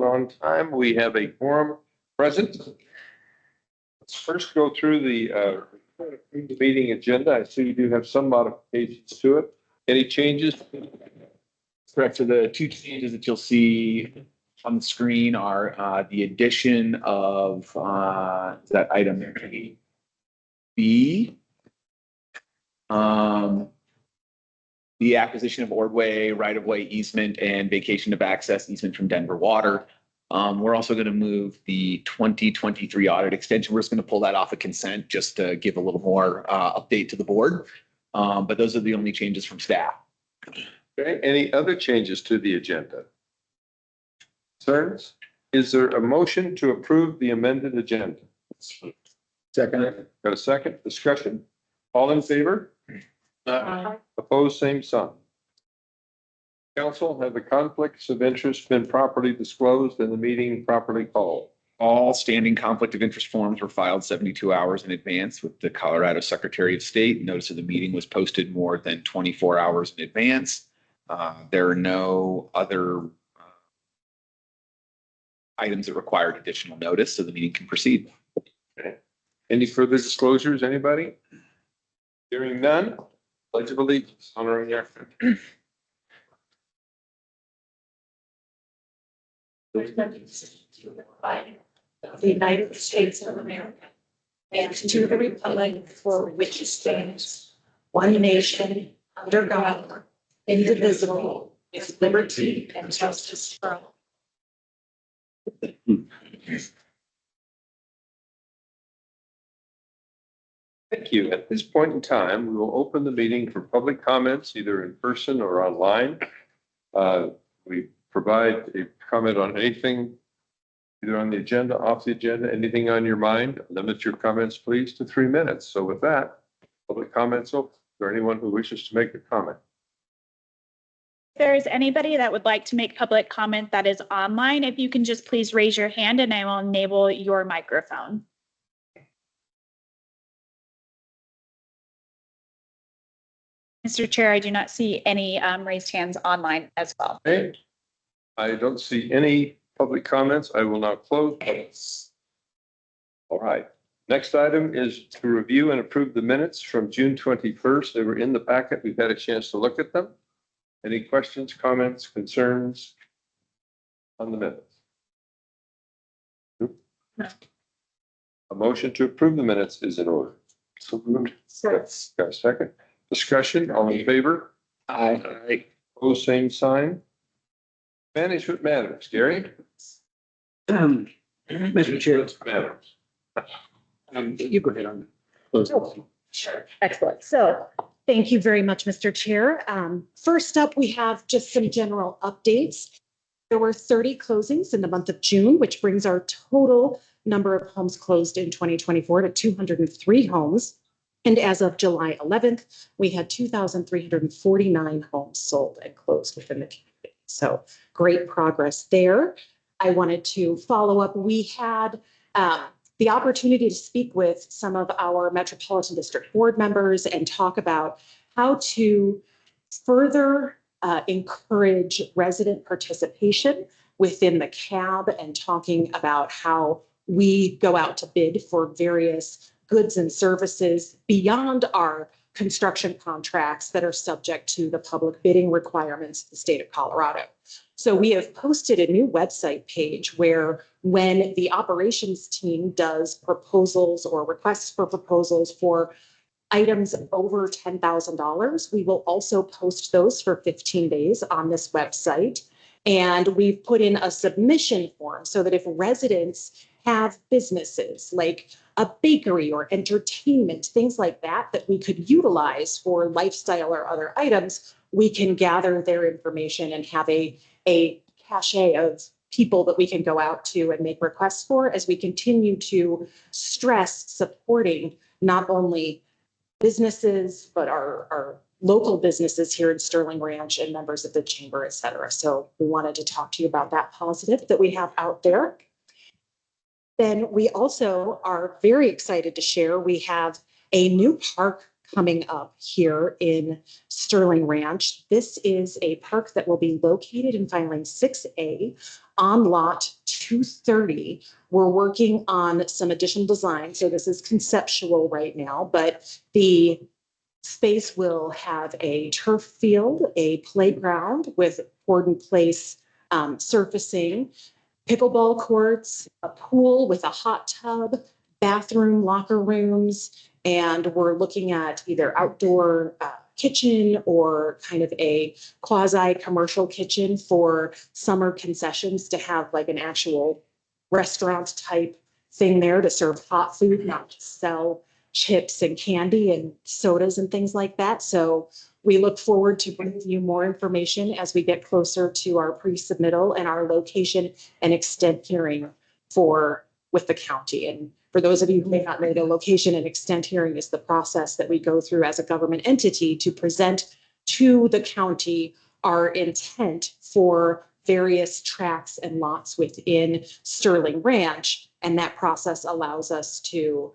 on time. We have a quorum present. Let's first go through the meeting agenda. I see you do have some modifications to it. Any changes? Correct. So the two changes that you'll see on the screen are the addition of that item B. The acquisition of Ordway right-of-way easement and vacation of access easement from Denver Water. We're also going to move the 2023 audit extension. We're just going to pull that off of consent just to give a little more update to the board. But those are the only changes from staff. Okay, any other changes to the agenda? Concerns? Is there a motion to approve the amended agenda? Second. Got a second discussion? All in favor? Opposed, same sign. Council, have the conflicts of interest been properly disclosed and the meeting properly called? All standing conflict of interest forms were filed 72 hours in advance with the Colorado Secretary of State. Notice of the meeting was posted more than 24 hours in advance. There are no other items that required additional notice, so the meeting can proceed. Okay. Any further disclosures, anybody? Hearing none, pledge of allegiance, honoring the effort. The United States of America and to the republic for which it stands, one nation, under God, indivisible, with liberty and justice for all. Thank you. At this point in time, we will open the meeting for public comments, either in person or online. We provide a comment on anything, either on the agenda, off the agenda, anything on your mind. Limit your comments, please, to 3 minutes. So with that, public comments open. Is there anyone who wishes to make a comment? If there is anybody that would like to make public comment that is online, if you can just please raise your hand and I will enable your microphone. Mr. Chair, I do not see any raised hands online as well. Okay. I don't see any public comments. I will now close. All right. Next item is to review and approve the minutes from June 21st. They were in the packet. We've had a chance to look at them. Any questions, comments, concerns on the minutes? No. A motion to approve the minutes is in order. So moved. Got a second? Discussion, all in favor? Aye. Opposed, same sign. Management matters, Gary? Mr. Chair, Matters. you go ahead on. Close. Sure. Excellent. So thank you very much, Mr. Chair. First up, we have just some general updates. There were 30 closings in the month of June, which brings our total number of homes closed in 2024 to 203 homes. And as of July 11th, we had 2,349 homes sold and closed within the community. So great progress there. I wanted to follow up. We had the opportunity to speak with some of our Metropolitan District board members and talk about how to further encourage resident participation within the CAB and talking about how we go out to bid for various goods and services beyond our construction contracts that are subject to the public bidding requirements of the state of Colorado. So we have posted a new website page where when the operations team does proposals or requests for proposals for items over $10,000, we will also post those for 15 days on this website. And we've put in a submission form so that if residents have businesses like a bakery or entertainment, things like that, that we could utilize for lifestyle or other items, we can gather their information and have a cache of people that we can go out to and make requests for as we continue to stress supporting not only businesses, but our local businesses here in Sterling Ranch and members of the chamber, et cetera. So we wanted to talk to you about that positive that we have out there. Then we also are very excited to share, we have a new park coming up here in Sterling Ranch. This is a park that will be located in filing 6A on lot 230. We're working on some additional design, so this is conceptual right now, but the space will have a turf field, a playground with poured in place surfacing, pickleball courts, a pool with a hot tub, bathroom, locker rooms, and we're looking at either outdoor kitchen or kind of a quasi commercial kitchen for summer concessions to have like an actual restaurant type thing there to serve hot food, not just sell chips and candy and sodas and things like that. So we look forward to bringing you more information as we get closer to our pre-submittal and our location and extent hearing with the county. And for those of you who may not know, the location and extent hearing is the process that we go through as a government entity to present to the county our intent for various tracts and lots within Sterling Ranch. And that process allows us to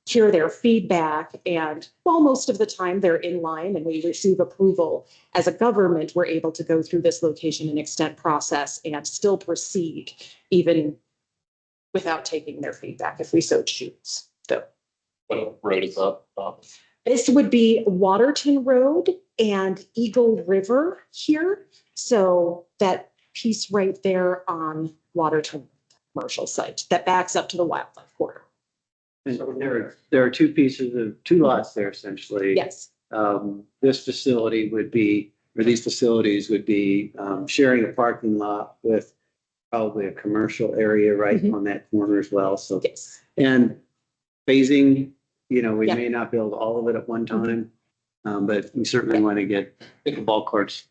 hear their feedback. And while most of the time they're in line and we receive approval as a government, we're able to go through this location and extent process and still proceed even without taking their feedback if we so choose. So What road is up? this would be Waterton Road and Eagle River here. So that piece right there on Waterton commercial site that backs up to the wildlife corridor. And there are two pieces of, two lots there essentially. Yes. This facility would be, or these facilities would be sharing a parking lot with probably a commercial area right Mhm. on that corner as well. So, Yes. and phasing, we Yeah. Mm-hmm. may not build all of it at one time, but we certainly want to get pickleball courts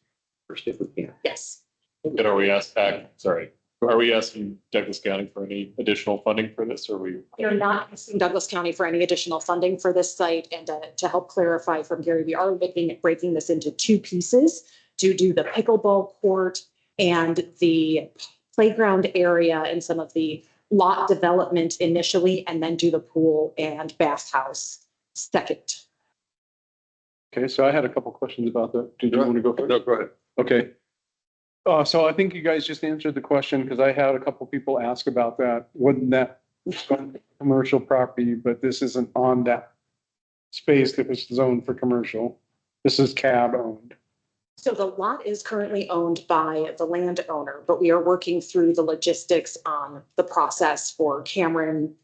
first if we can. Yes. And are we asking Douglas County for any additional funding for this, or we? We are not asking Douglas County for any additional funding for this site. And to help clarify from Gary, we are looking at breaking this into two pieces to do the pickleball court and the playground area and some of the lot development initially, and then do the pool and bathhouse second. Okay, so I had a couple questions about that. Did you want to go first? No, go ahead. Okay. So I think you guys just answered the question because I had a couple people ask about that. Wouldn't that commercial property, but this isn't on that space that was zoned for commercial. This is cab owned. So the lot is currently owned by the landowner, but we are working through the logistics on the process for Cameron.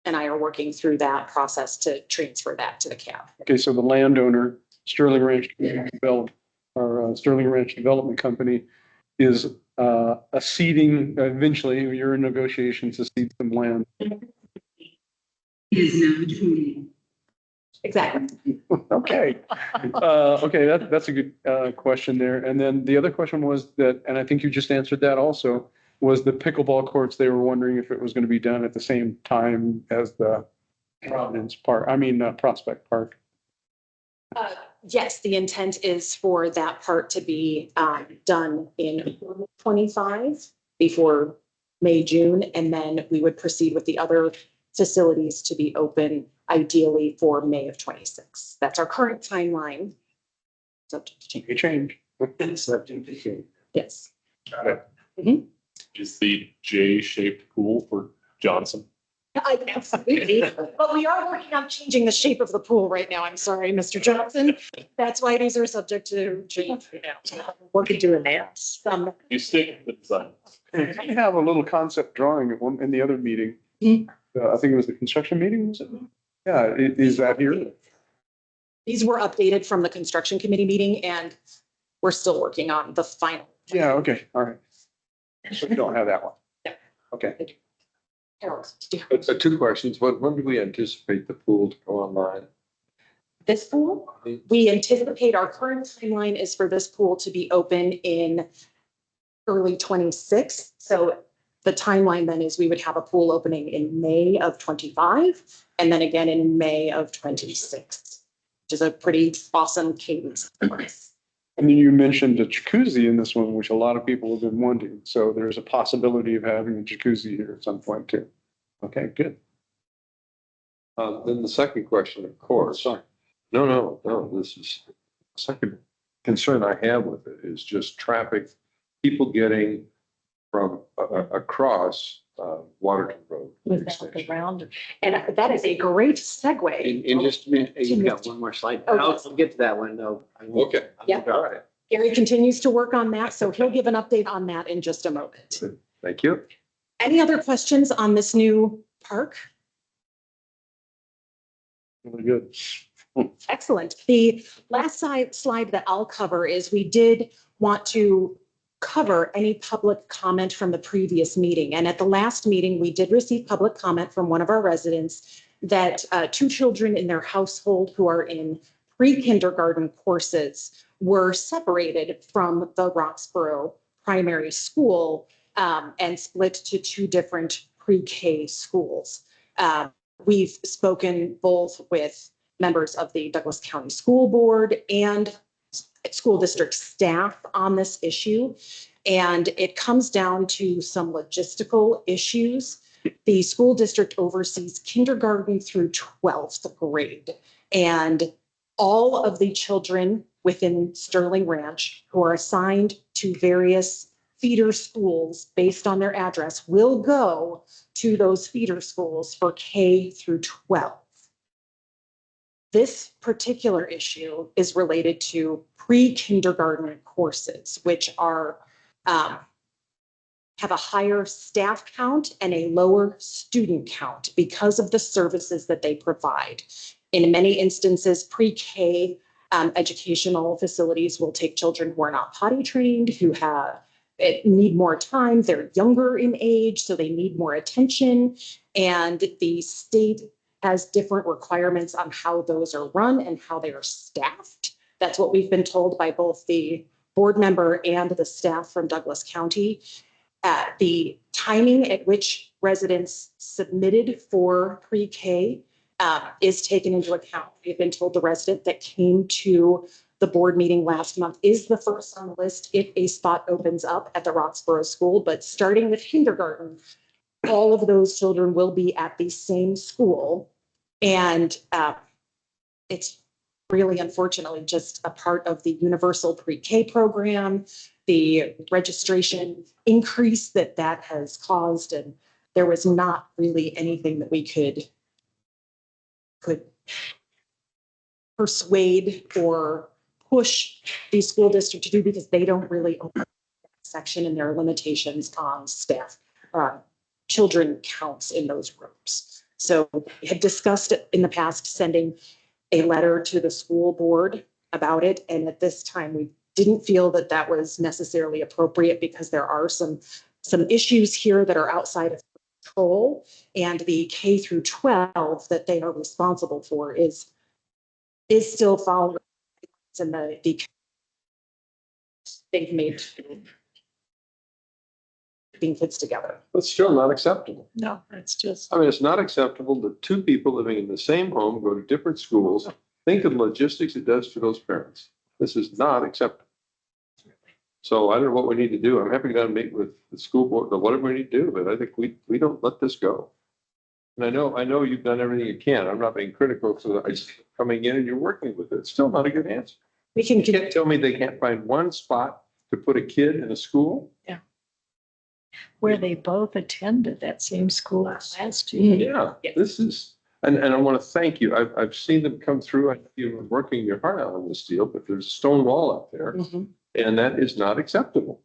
And I are working through that process to transfer that to the cab. Okay, so the landowner, Sterling Ranch Development, or Sterling Ranch Development Company is ceding, eventually, you're in negotiations to cede some land. Exactly. Okay. Okay, that's a good question there. And then the other question was that, and I think you just answered that also, was the pickleball courts. They were wondering if it was going to be done at the same time as the Providence Park, Prospect Park. Yes, the intent is for that part to be done in 25 before May, June, and then we would proceed with the other facilities to be open ideally for May of 26. That's our current timeline. Subject to change. May change. Subject to change. Yes. Got it. Is the J-shaped pool for Johnson? Absolutely. But we are working on changing the shape of the pool right now. I'm sorry, Mr. Johnson. That's why these are subject to change right now. Working doing that. You stick with the design. I have a little concept drawing at one in the other meeting. Mhm. I think it was the construction meeting, was it? Yeah, is that here? These were updated from the construction committee meeting and we're still working on the final. Yeah, okay, all right. So you don't have that one? No. Okay. Harold, Two questions. When do we anticipate the pool to go online? this pool, we anticipate our current timeline is for this pool to be open in early 26. So the timeline then is we would have a pool opening in May of 25 and then again in May of 26, which is a pretty awesome cadence for us. And then you mentioned a jacuzzi in this one, which a lot of people have been wanting. So there's a possibility of having a jacuzzi here at some point too. Okay, good. Then the second question, of course, No, this is, second concern I have with it is just traffic, people getting from across Waterton Road. Around. And that is a great segue. In just a minute, you've got one more slide. Oh, I'll yes. I'll get to that one though. Okay. Yeah. All right, Gary continues to work on that, so he'll give an update on that in just a moment. thank you. Any other questions on this new park? Really good. Excellent. The last slide that I'll cover is we did want to cover any public comment from the previous meeting. And at the last meeting, we did receive public comment from one of our residents that two children in their household who are in pre-kindergarten courses were separated from the Roxborough primary school and split to two different pre-K schools. We've spoken both with members of the Douglas County School Board and school district staff on this issue. And it comes down to some logistical issues. The school district oversees kindergarten through 12th grade. And all of the children within Sterling Ranch who are assigned to various feeder schools based on their address will go to those feeder schools for K through 12. This particular issue is related to pre-kindergarten courses, which are have a higher staff count and a lower student count because of the services that they provide. In many instances, pre-K educational facilities will take children who are not potty trained, who need more time. They're younger in age, so they need more attention. And the state has different requirements on how those are run and how they are staffed. That's what we've been told by both the board member and the staff from Douglas County. The timing at which residents submitted for pre-K is taken into account. We've been told the resident that came to the board meeting last month is the first on the list if a spot opens up at the Roxborough School, but starting with kindergarten, all of those children will be at the same school. And it's really unfortunately just a part of the universal pre-K program, the registration increase that has caused, and there was not really anything that we could persuade or push the school district to do because they don't really open that section and there are limitations on staff, children counts in those groups. So we had discussed it in the past, sending a letter to the school board about it. And at this time, we didn't feel that that was necessarily appropriate because there are some issues here that are outside of control. And the K through 12 that they are responsible for is still following in the they've made being kids together. But still not acceptable. No, it's just. I mean, it's not acceptable that two people living in the same home go to different schools. Think of the logistics it does for those parents. This is not acceptable. So I don't know what we need to do. I'm happy to meet with the school board, or whatever we need to do, but I think we don't let this go. And I know you've done everything you can. I'm not being critical, so I just coming in and you're working with it. It's still not a good answer. We can You can't tell me they can't find one spot to put a kid in a school. Where they both attended that same school last year. Yeah, this is, and I want to thank you. I've seen them come through. I know you were working your heart out on this deal, but there's a stone wall up there Mhm. and that is not acceptable.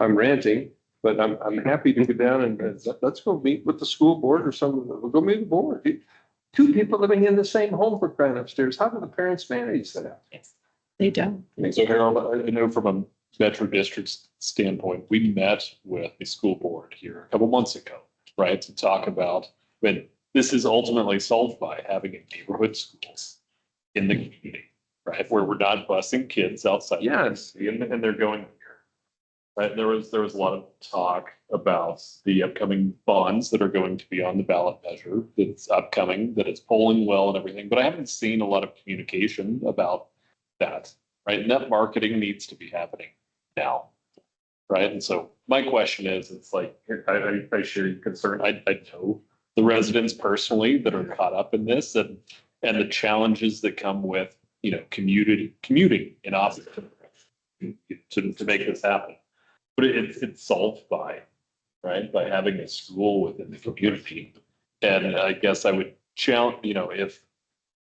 I'm ranting, but I'm happy to go down and let's go meet with the school board or someone. We'll go meet the board. Two people living in the same home for crying upstairs. How do the parents manage that? They don't. So Harold, I know from a Metro District standpoint, we met with the school board here a couple months ago, right? To talk about when this is ultimately solved by having a neighborhood schools in the community, right? Where we're not busing kids outside. Yes. And they're going here. Right? There was a lot of talk about the upcoming bonds that are going to be on the ballot measure that's upcoming, that it's polling well and everything, but I haven't seen a lot of communication about that, right? And that marketing needs to be happening now, right? And so my question is, it's like, I share your concern. I know the residents personally that are caught up in this, and and the challenges that come with, commuting in opposite to make this happen. But it's solved by having a school within the community. And I guess I would challenge, if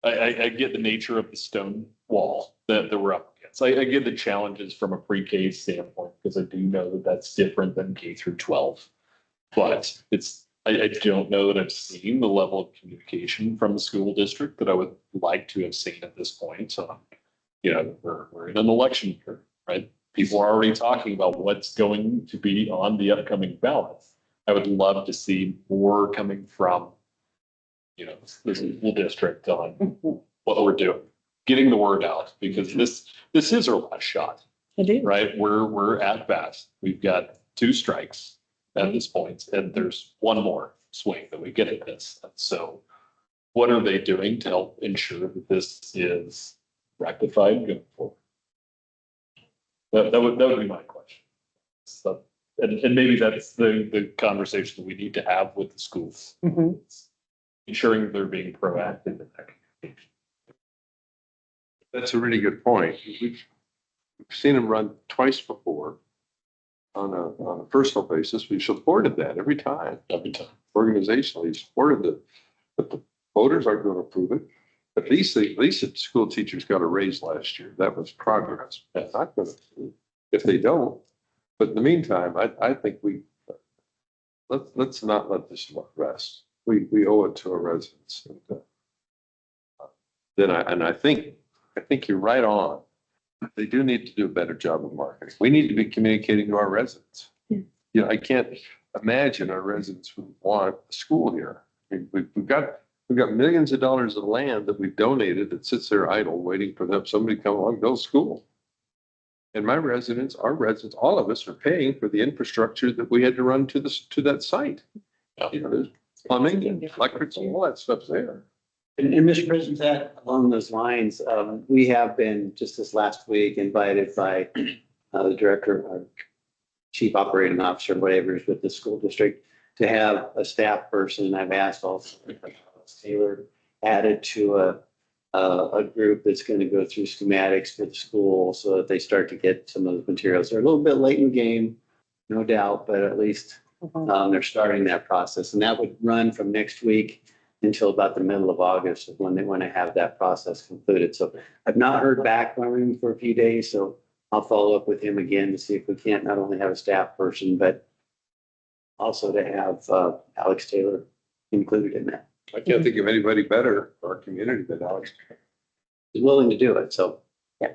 I get the nature of the stone wall that we're up against. I get the challenges from a pre-K standpoint, because I do know that that's different than K through 12. But I don't know that I've seen the level of communication from the school district that I would like to have seen at this point. So, we're in an election year, right? People are already talking about what's going to be on the upcoming ballot. I would love to see more coming from, the school district on what we're doing, getting the word out, because this is our last shot, It is. right? We're at best. We've got 2 strikes at this point, and there's one more swing that we get at this. And so what are they doing to help ensure that this is rectified going forward? That would be my question. So, and maybe that's the conversation that we need to have with the schools. Ensuring they're being proactive in that communication. That's a really good point. We've seen them run twice before on a personal basis. We've supported that every time. Organizationally supported it, but the voters aren't going to approve it. At least the school teachers got a raise last year. That was progress. That's not going to, if they don't. But in the meantime, I think let's not let this rest. We owe it to our residents. And I think you're right on. They do need to do a better job of marketing. We need to be communicating to our residents. I can't imagine our residents would want a school here. I mean, we've got millions of dollars of land that we've donated that sits there idle, waiting for somebody to come along and build school. And our residents, all of us are paying for the infrastructure that we had to run to that site. There's plumbing and electrics and all that stuff's there. And Mr. President, that along those lines, we have been just this last week invited by the director, or chief operating officer, whatever is with the school district, to have a staff person. I've asked also Taylor added to a group that's going to go through schematics for the school so that they start to get some of those materials. They're a little bit late in the game, no doubt, but at least they're starting that process. And that would run from next week until about the middle of August is when they want to have that process concluded. So I've not heard back from him for a few days, so I'll follow up with him again to see if we can't not only have a staff person, but also to have Alex Taylor included in that. I can't think of anybody better for our community than Alex. He's willing to do it, so. Yeah.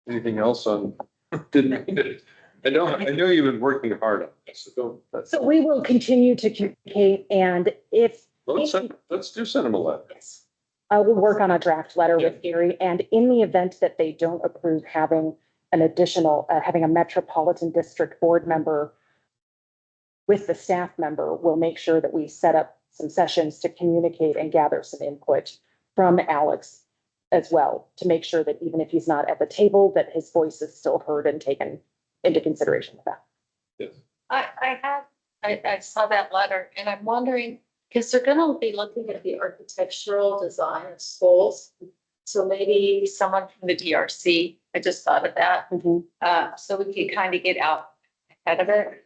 Anything else on? I know you've been working hard on this, so don't. So we will continue to communicate, and if. Let's send them a letter. Yes. I will work on a draft letter with Gary, and in the event that they don't approve having an additional, having a Metropolitan District Board member with the staff member, we'll make sure that we set up some sessions to communicate and gather some input from Alex as well, to make sure that even if he's not at the table, that his voice is still heard and taken into consideration with that. Yes. I saw that letter and I'm wondering, because they're gonna be looking at the architectural design of schools. So maybe someone from the DRC, I just thought of that. So we could kind of get out ahead of it.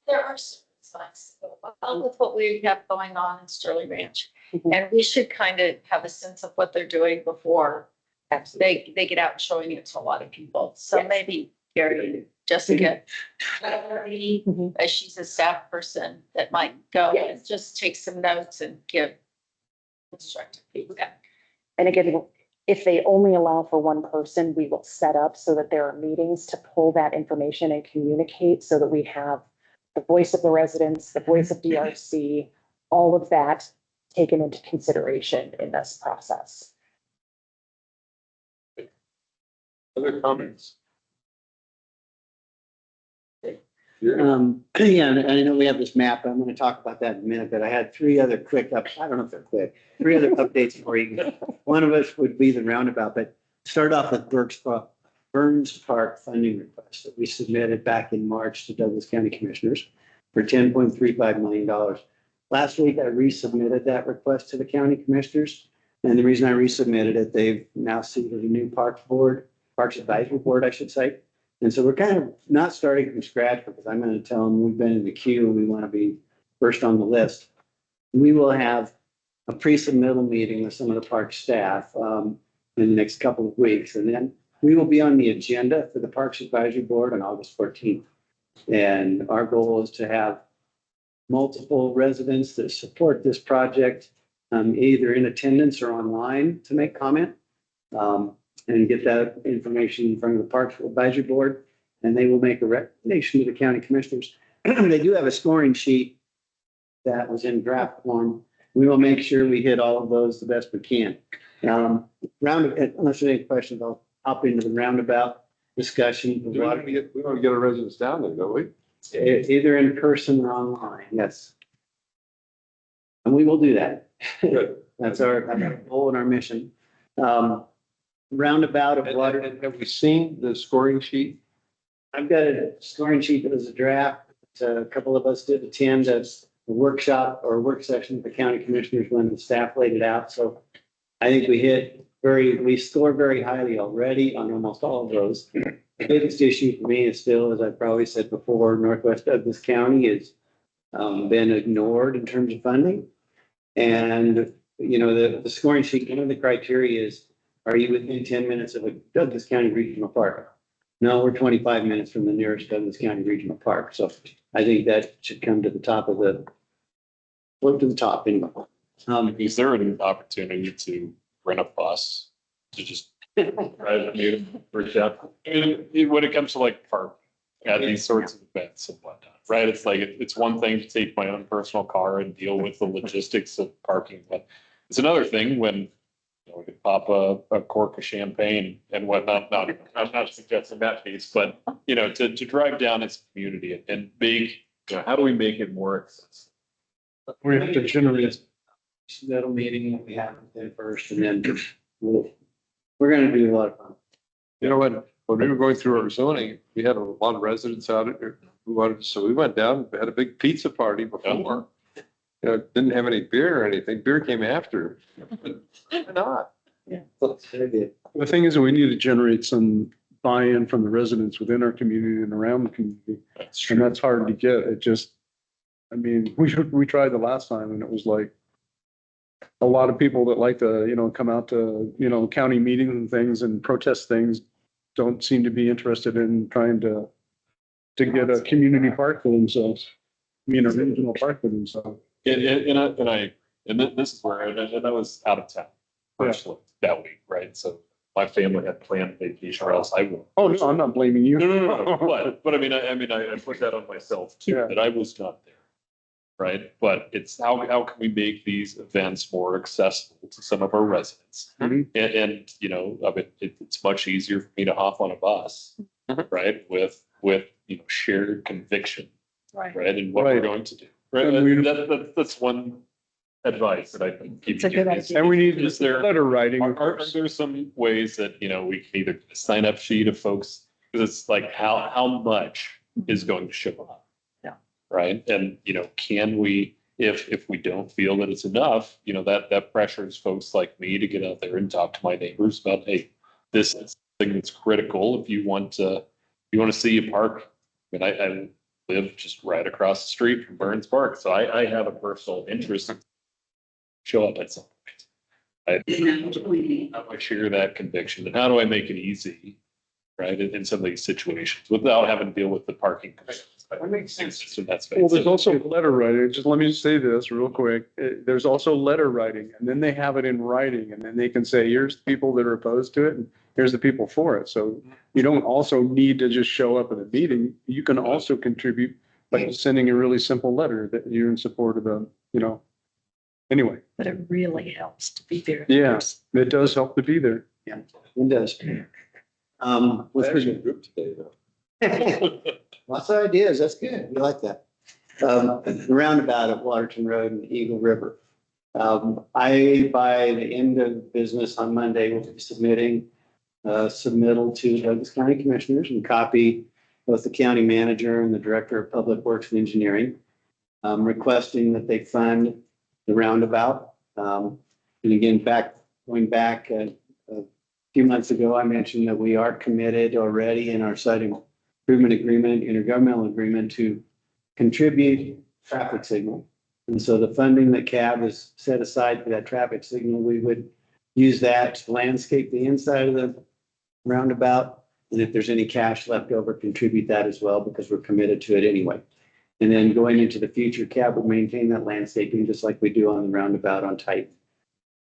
There are some signs that go well with what we have going on in Sterling Ranch. And we should kind of have a sense of what they're doing before they get out showing it to a lot of people. So Yes. maybe Gary and Jessica, as she's a staff person that might go and just take some notes and give constructive feedback. And again, if they only allow for one person, we will set up so that there are meetings to pull that information and communicate so that we have the voice of the residents, the voice of DRC, all of that taken into consideration in this process. Other comments? Yeah, and I know we have this map. I'm going to talk about that in a minute, but I had three other I don't know if they're quick, three other updates for you. One of us would be the roundabout, but start off with Burns Park funding request that we submitted back in March to Douglas County Commissioners for $10.35 million. Last week, I resubmitted that request to the county commissioners. And the reason I resubmitted it, they've now seated a new Parks Advisory Board, I should say. And so we're kind of not starting from scratch because I'm going to tell them we've been in the queue and we want to be first on the list. We will have a pre-submittal meeting with some of the park staff in the next couple of weeks. And then we will be on the agenda for the Parks Advisory Board on August 14th. And our goal is to have multiple residents that support this project, either in attendance or online to make comment, and get that information in front of the Parks Advisory Board, and they will make a recommendation to the county commissioners. They do have a scoring sheet that was in draft form. We will make sure we hit all of those the best we can. Unless there's any questions, I'll hop into the roundabout discussion. We want to get our residents down there, don't we? Either in person or online, yes. And we will do that. Good. That's our goal and our mission. Roundabout of water. Have we seen the scoring sheet? I've got a scoring sheet that was a draft. A couple of us did attend a workshop or a work session with the county commissioners when the staff laid it out. So I think we score very highly already on almost all of those. The biggest issue for me is still, as I probably said before, Northwest Douglas County has been ignored in terms of funding. And, you know, the scoring sheet, one of the criteria is, are you within 10 minutes of a Douglas County Regional Park? No, we're 25 minutes from the nearest Douglas County Regional Park. So I think that should come to the top of the top anyway. Is there an opportunity to rent a bus to just drive a meeting for Jeff? When it comes to like park at these sorts of events and whatnot, right? It's like, it's one thing to take my own personal car and deal with the logistics of parking, but it's another thing when we could pop a cork of champagne and whatnot. No, I'm not suggesting that piece, but to drive down its community and how do we make it more accessible? We have to generate. Little meeting that we have with them first, and then we're going to do a lot of fun. You know, when we were going through our zoning, we had a lot of residents out there who wanted, so we went down, had a big pizza party before. Didn't have any beer or anything. Beer came after, but why not? Yeah, that's very good. The thing is, we need to generate some buy-in from the residents within our community and around the community. And that's hard to get. It just, I mean, we tried the last time and it was like a lot of people that like to, come out to, county meetings and things and protest things don't seem to be interested in trying to get a community park for themselves. A regional park for themselves. And this is where, and I was out of town personally that week, right? So my family had planned vacation or else I would. Oh, no, I'm not blaming you. No. But I mean, I put that on myself too, that I was not there. Right? But it's how can we make these events more accessible to some of our residents? Mhm. And it's much easier for me to hop on a bus, right? With shared conviction, right? And what we're going to do. Right. And That's one advice that I think. It's a good idea. And we need Is there letter writing. are there some ways that we can either get a sign up sheet of folks, because it's like how much is going to show up? Yeah. Right. And can we, if we don't feel that it's enough, that pressures folks like me to get out there and talk to my neighbors about, hey, this is something that's critical if you want to see a park. I mean, I live just right across the street from Burns Park, so I have a personal interest in show up at some point. How do I share that conviction, and how do I make it easy, right, in some of these situations without having to deal with the parking concerns? That makes sense. So that's Well, there's also letter writing. Just let me just say this real quick. There's also letter writing, and then they have it in writing, and then they can say, here's the people that are opposed to it, and here's the people for it. So you don't also need to just show up at a meeting. You can also contribute by just sending a really simple letter that you're in support of the, anyway. But it really helps to be there. Yeah, it does help to be there. Yeah, it does. With Actually, a group today, though. lots of ideas. That's good. We like that. The roundabout of Waterton Road and Eagle River. By the end of business on Monday, will be submitting submittal to Douglas County Commissioners and copy both the county manager and the director of public works and engineering. requesting that they fund the roundabout. And again, going back a few months ago, I mentioned that we are committed already in our site improvement agreement, intergovernmental agreement to contribute traffic signal. And so the funding that CAB has set aside for that traffic signal, we would use that to landscape the inside of the roundabout. And if there's any cash left over, contribute that as well, because we're committed to it anyway. And then going into the future, CAB will maintain that landscaping just like we do on the roundabout on Titan.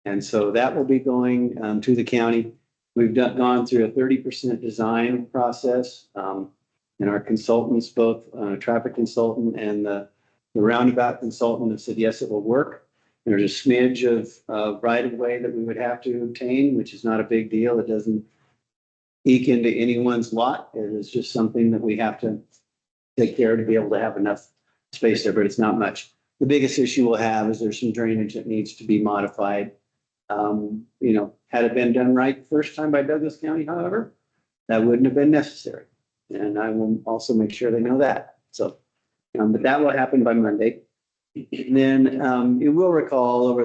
And so that will be going to the county. We've gone through a 30% design process. And our consultants, both traffic consultant and the roundabout consultant, have said, yes, it will work. There's a smidge of right of way that we would have to obtain, which is not a big deal. It doesn't eke into anyone's lot. It is just something that we have to take care of to be able to have enough space there, but it's not much. The biggest issue we'll have is there's some drainage that needs to be modified. Had it been done right the first time by Douglas County, however, that wouldn't have been necessary. And I will also make sure they know that. So, but that will happen by Monday. And then you will recall over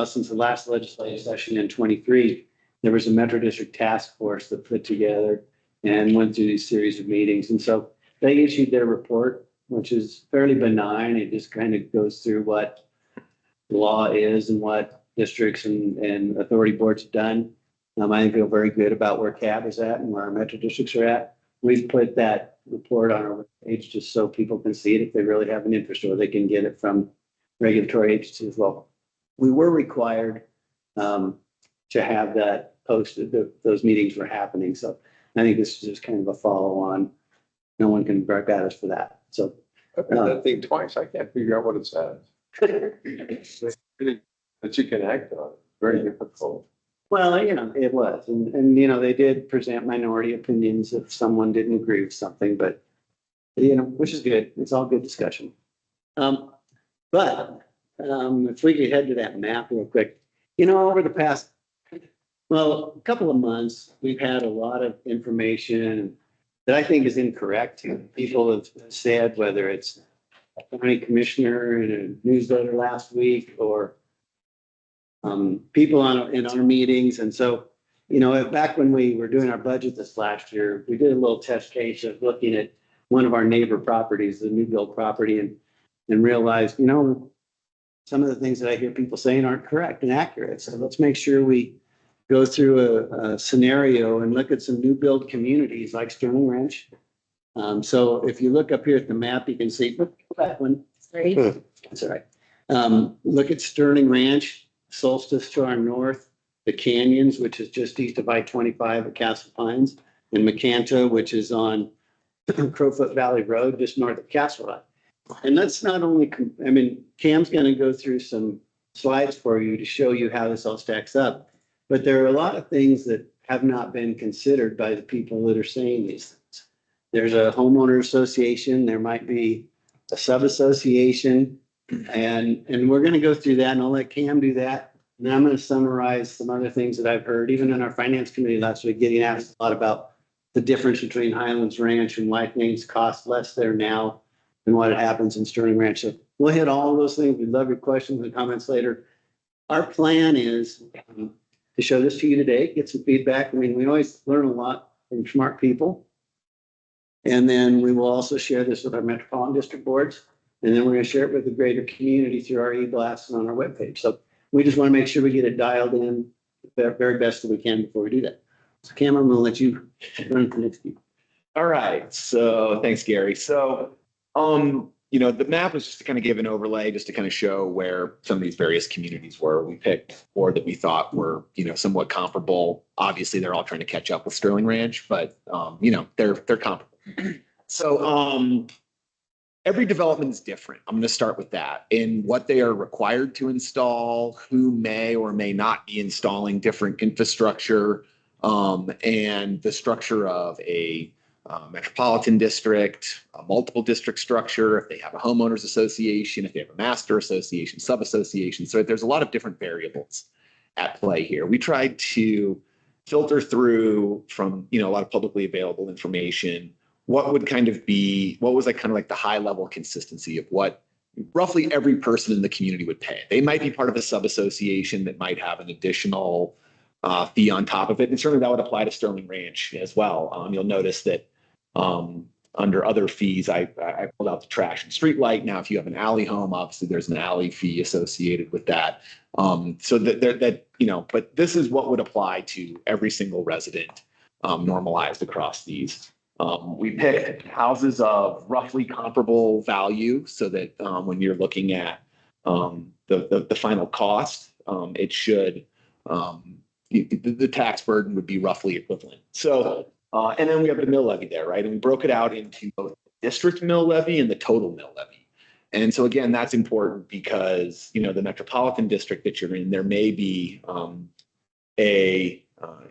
since the last legislative session in 23, there was a Metro District task force that put together and went through these series of meetings. And so they issued their report, which is fairly benign. It just kind of goes through what the law is and what districts and authority boards have done. I feel very good about where CAB is at and where our metro districts are at. We've put that report on our page just so people can see it if they really have an interest, or they can get it from regulatory agencies as well. We were required to have that posted. Those meetings were happening. So I think this is just kind of a follow on. No one can gripe at us for that. So I've read that thing twice. I can't figure out what it says. That you can act on. Very difficult. Well, it was. And they did present minority opinions if someone didn't agree with something, but, which is good. It's all good discussion. But if we could head to that map real quick, over the past, a couple of months, we've had a lot of information that I think is incorrect. People have said, whether it's a county commissioner in a newsletter last week or people in our meetings. And so, back when we were doing our budget this last year, we did a little test case of looking at one of our neighbor properties, the new build property, and realized, some of the things that I hear people saying aren't correct and accurate. So let's make sure we go through a scenario and look at some new build communities like Sterling Ranch. So if you look up here at the map, you can see, look at that one. Right. That's all right. Look at Sterling Ranch, Solstice to our north, the Canyons, which is just east of I-25 at Castle Pines, and Macanta, which is on Crowfoot Valley Road, just north of Castle Rock. And that's not only, Cam's going to go through some slides for you to show you how this all stacks up, but there are a lot of things that have not been considered by the people that are saying these things. There's a homeowner association, there might be a sub-association, and we're going to go through that, and I'll let Cam do that. And then I'm going to summarize some other things that I've heard, even in our finance committee last week, getting asked a lot about the difference between Highlands Ranch and why things cost less there now than what happens in Sterling Ranch. So we'll hit all of those things. We'd love your questions and comments later. Our plan is to show this to you today, get some feedback. We always learn a lot from smart people. And then we will also share this with our Metropolitan District boards. And then we're going to share it with the greater community through our e-blasts and on our webpage. So we just want to make sure we get it dialed in the very best that we can before we do that. So Cam, I'm going to let you run for the next few. All right. So thanks, Gary. So, the map was just to kind of give an overlay, just to kind of show where some of these various communities were. We picked four that we thought were, somewhat comparable. Obviously, they're all trying to catch up with Sterling Ranch, but, they're comparable. So, every development is different. I'm going to start with that. In what they are required to install, who may or may not be installing different infrastructure, and the structure of a metropolitan district, a multiple district structure, if they have a homeowners association, if they have a master association, sub-association. So there's a lot of different variables at play here. We tried to filter through from, a lot of publicly available information, what was like kind of like the high level consistency of what roughly every person in the community would pay. They might be part of a sub-association that might have an additional fee on top of it. And certainly that would apply to Sterling Ranch as well. You'll notice that under other fees, I pulled out the trash and street light. Now, if you have an alley home, obviously there's an alley fee associated with that. So that, you know, but this is what would apply to every single resident normalized across these. We picked houses of roughly comparable value so that when you're looking at the final cost, it should, the tax burden would be roughly equivalent. So, and then we have the mill levy there, right? And we broke it out into both the district mill levy and the total mill levy. And so again, that's important because, you know, the metropolitan district that you're in, there may be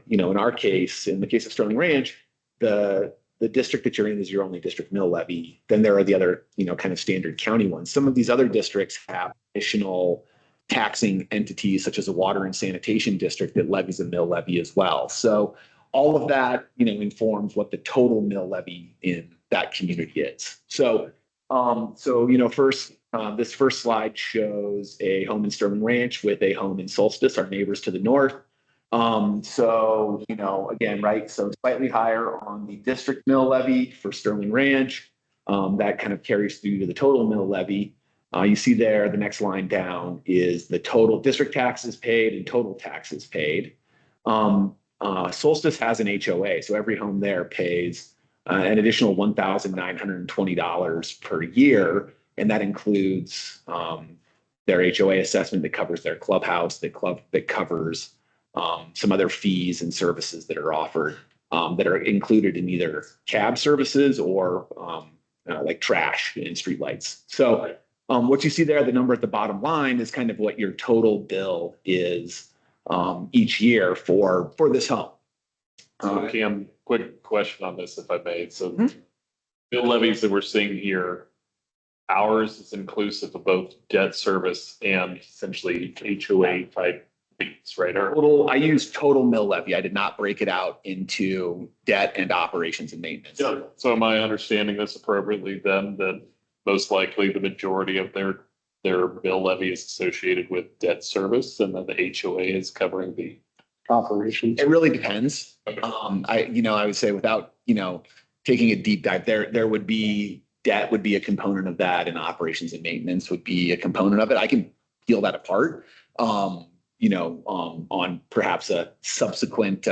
you know, in our case, in the case of Sterling Ranch, the district that you're in is your only district mill levy. Then there are the other, you know, kind of standard county ones. Some of these other districts have additional taxing entities such as a water and sanitation district that levies a mill levy as well. So all of that, you know, informs what the total mill levy in that community is. So, you know, first, this first slide shows a home in Sterling Ranch with a home in Solstice, our neighbors to the north. So, you know, again, right, so slightly higher on the district mill levy for Sterling Ranch. That kind of carries through to the total mill levy. You see there, the next line down is the total district taxes paid and total taxes paid. Solstice has an HOA, so every home there pays an additional $1,920 per year, and that includes their HOA assessment that covers their clubhouse, that covers some other fees and services that are offered that are included in either cab services or like trash and streetlights. So what you see there, the number at the bottom line is kind of what your total bill is each year for this home. So Cam, quick question on this, if I may. So bill levies that we're seeing here, ours is inclusive of both debt service and essentially HOA type fees, right? I use total mill levy. I did not break it out into debt and operations and maintenance. Yeah. So am I understanding this appropriately then, that most likely the majority of their bill levy is associated with debt service and then the HOA is covering the Operations. It really depends. I would say without, you know, taking a deep dive, there would be debt would be a component of that, and operations and maintenance would be a component of it. I can peel that apart, on perhaps a subsequent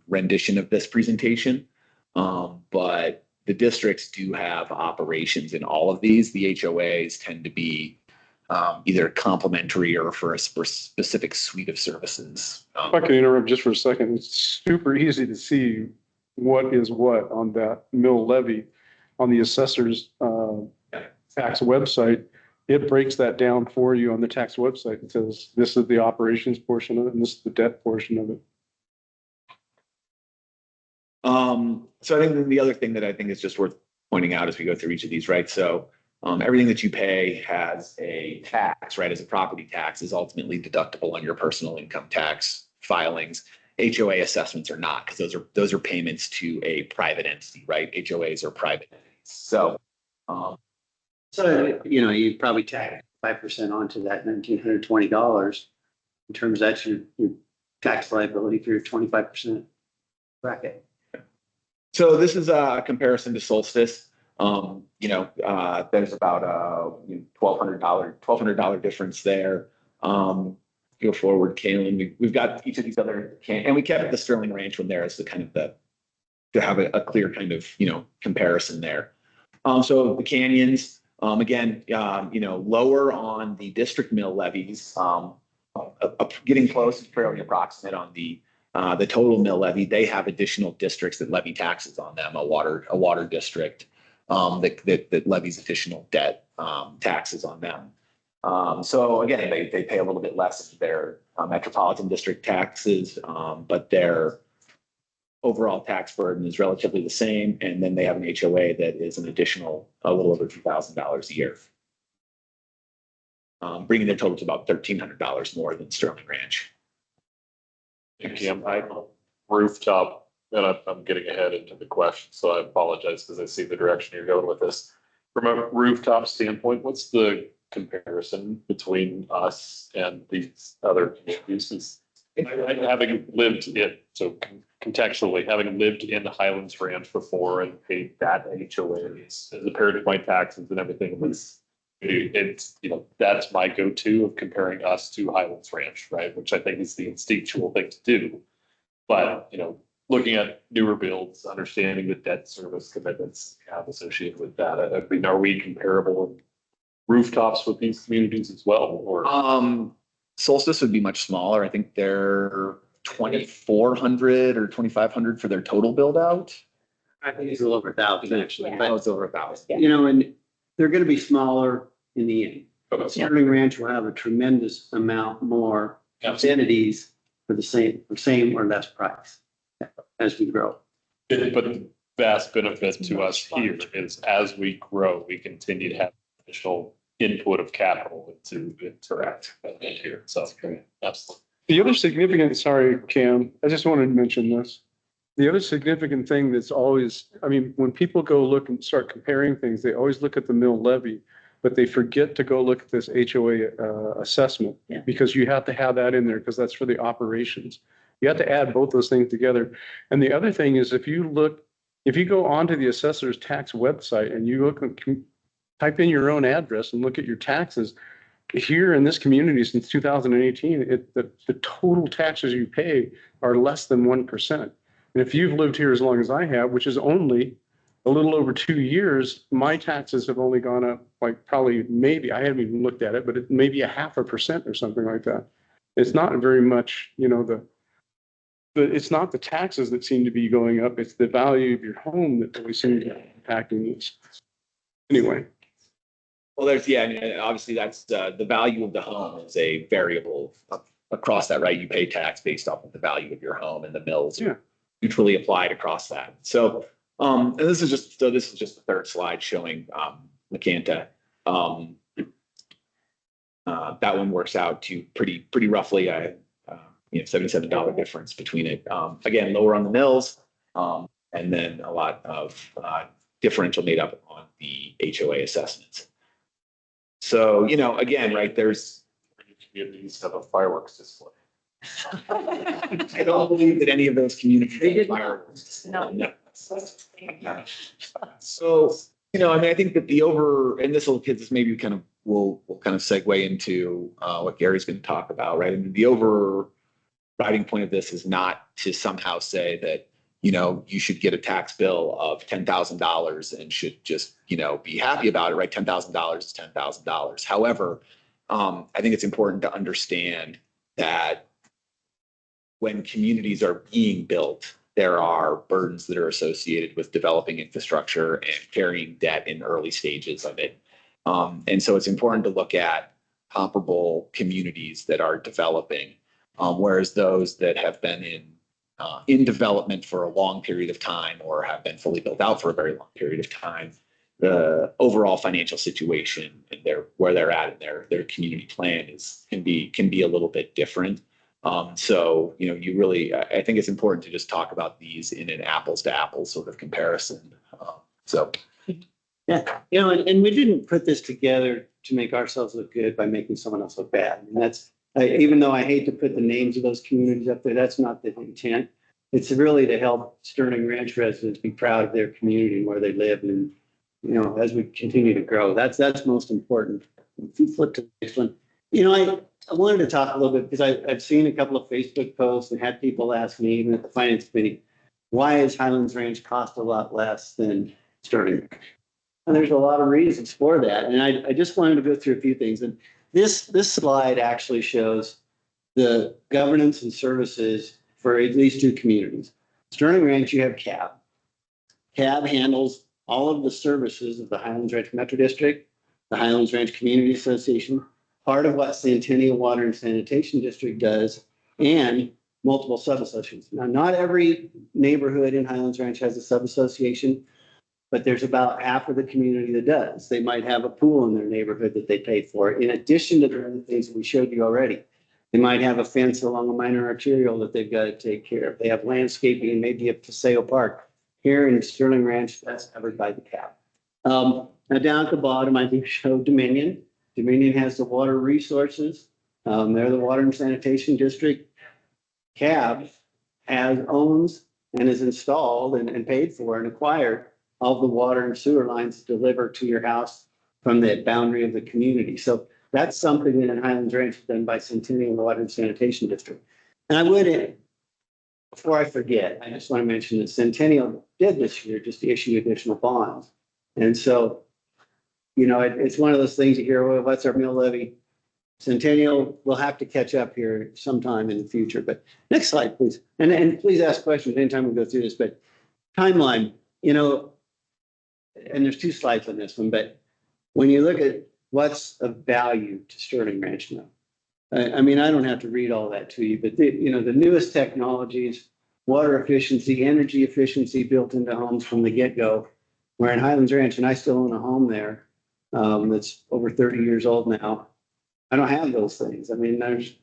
rendition of this presentation. But the districts do have operations in all of these. The HOAs tend to be either complementary or for a specific suite of services. If I can interrupt just for a second, it's super easy to see what is what on that mill levy on the assessor's tax website. It breaks that down for you on the tax website. It says this is the operations portion of it and this is the debt portion of it. So I think the other thing that I think is just worth pointing out as we go through each of these, right? So everything that you pay has a tax, right? As a property tax is ultimately deductible on your personal income tax filings. HOA assessments are not, because those are payments to a private entity, right? HOAs are private entities. So, you know, you probably tack 5% onto that $1,920 in terms of that's your tax liability for your 25% bracket. So this is a comparison to Solstice. There's about a $1,200 difference there. Go forward, Kaylin. We've got each of these other and we kept the Sterling Ranch one there as the kind of to have a clear kind of, you know, comparison there. So the canyons, again, lower on the district mill levies, getting close, fairly approximate on the total mill levy. They have additional districts that levy taxes on them, a water district that levies additional debt taxes on them. So again, they pay a little bit less of their metropolitan district taxes, but their overall tax burden is relatively the same. And then they have an HOA that is an additional a little over $2,000 a year, bringing their total to about $1,300 more than Sterling Ranch. Cam, rooftop, and I'm getting ahead into the question, so I apologize because I see the direction you're going with this. From a rooftop standpoint, what's the comparison between us and these other communities? Having lived in, so contextually, having lived in Highlands Ranch before and paid that HOA as a parent of my taxes and everything, it's, you know, that's my go-to of comparing us to Highlands Ranch, right? Which I think is the instinctual thing to do. But, you know, looking at newer builds, understanding the debt service commitments we have associated with that, I mean, are we comparable in rooftops with these communities as well, or? Solstice would be much smaller. I think they're 2,400 or 2,500 for their total build out. I think it's a little over 1,000 actually, Oh, but it's over 1,000. you know, and they're gonna be smaller in the end. Sterling Ranch will have a tremendous amount more entities for the same or less price as we grow. But the vast benefit to us here is as we grow, we continue to have additional input of capital to interact here. So, absolutely. The other significant, sorry, Cam, I just wanted to mention this. The other significant thing that's always, I mean, when people go look and start comparing things, they always look at the mill levy, but they forget to go look at this HOA assessment. Yeah. Because you have to have that in there because that's for the operations. You have to add both those things together. And the other thing is if you go onto the assessor's tax website and you look, type in your own address and look at your taxes, here in this community since 2018, the total taxes you pay are less than 1%. And if you've lived here as long as I have, which is only a little over 2 years, my taxes have only gone up like probably maybe, I haven't even looked at it, but it may be 0.5% or something like that. It's not very much, you know, it's not the taxes that seem to be going up. It's the value of your home that we seem to be impacting this. Anyway. Well, there's, yeah, I mean, obviously that's the value of the home is a variable across that, right? You pay tax based off of the value of your home and the mills Yeah. neutrally applied across that. So, and this is just the third slide showing Macanta. That one works out to pretty roughly $77 difference between it. Again, lower on the mills, and then a lot of differential made up on the HOA assessments. So, you know, again, right, there's. Communities have a fireworks display. I don't believe that any of those communities. They did have not. fireworks. No. So, you know, I mean, I think that and this maybe we'll kind of segue into what Gary's going to talk about, right? I mean, the overriding point of this is not to somehow say that, you know, you should get a tax bill of $10,000 and should just, you know, be happy about it, right? $10,000 is $10,000. However, I think it's important to understand that when communities are being built, there are burdens that are associated with developing infrastructure and carrying debt in early stages of it. And so it's important to look at comparable communities that are developing, whereas those that have been in development for a long period of time or have been fully built out for a very long period of time, the overall financial situation and where they're at in their community plan can be a little bit different. So, you know, I think it's important to just talk about these in an apples to apples sort of comparison. Yeah, you know, and we didn't put this together to make ourselves look good by making someone else look bad. And that's, even though I hate to put the names of those communities up there, that's not the intent. It's really to help Sterling Ranch residents be proud of their community and where they live. And, you know, as we continue to grow, that's most important. If you flip to the next one, you know, I wanted to talk a little bit because I've seen a couple of Facebook posts and had people ask me, even at the finance committee, why is Highlands Ranch cost a lot less than Sterling Ranch? And there's a lot of reasons for that. And I just wanted to go through a few things. And this slide actually shows the governance and services for these two communities. Sterling Ranch, you have CAB. CAB handles all of the services of the Highlands Ranch Metro District, the Highlands Ranch Community Association, part of what Centennial Water and Sanitation District does, and multiple sub-associations. Now, not every neighborhood in Highlands Ranch has a sub-association, but there's about half of the community that does. They might have a pool in their neighborhood that they pay for, in addition to the other things that we showed you already. They might have a fence along a minor arterial that they've got to take care of. They have landscaping, maybe a Paseo Park. Here in Sterling Ranch, that's covered by the CAB. Now down at the bottom, I think show Dominion. Dominion has the water resources. They're the Water and Sanitation District. CAB owns and is installed and paid for and acquired all the water and sewer lines delivered to your house from the boundary of the community. So that's something that in Highlands Ranch is done by Centennial Water and Sanitation District. And I would, before I forget, I just want to mention that Centennial did this year just issue additional bonds. And so, you know, it's one of those things you hear, well, what's our mill levy? Centennial will have to catch up here sometime in the future, but next slide, please. And please ask questions anytime we go through this, but timeline, you know, and there's 2 slides on this one, but when you look at what's of value to Sterling Ranch now, I mean, I don't have to read all that to you, but you know, the newest technologies, water efficiency, energy efficiency built into homes from the get-go. We're in Highlands Ranch and I still own a home there that's over 30 years old now. I don't have those things. I mean, there's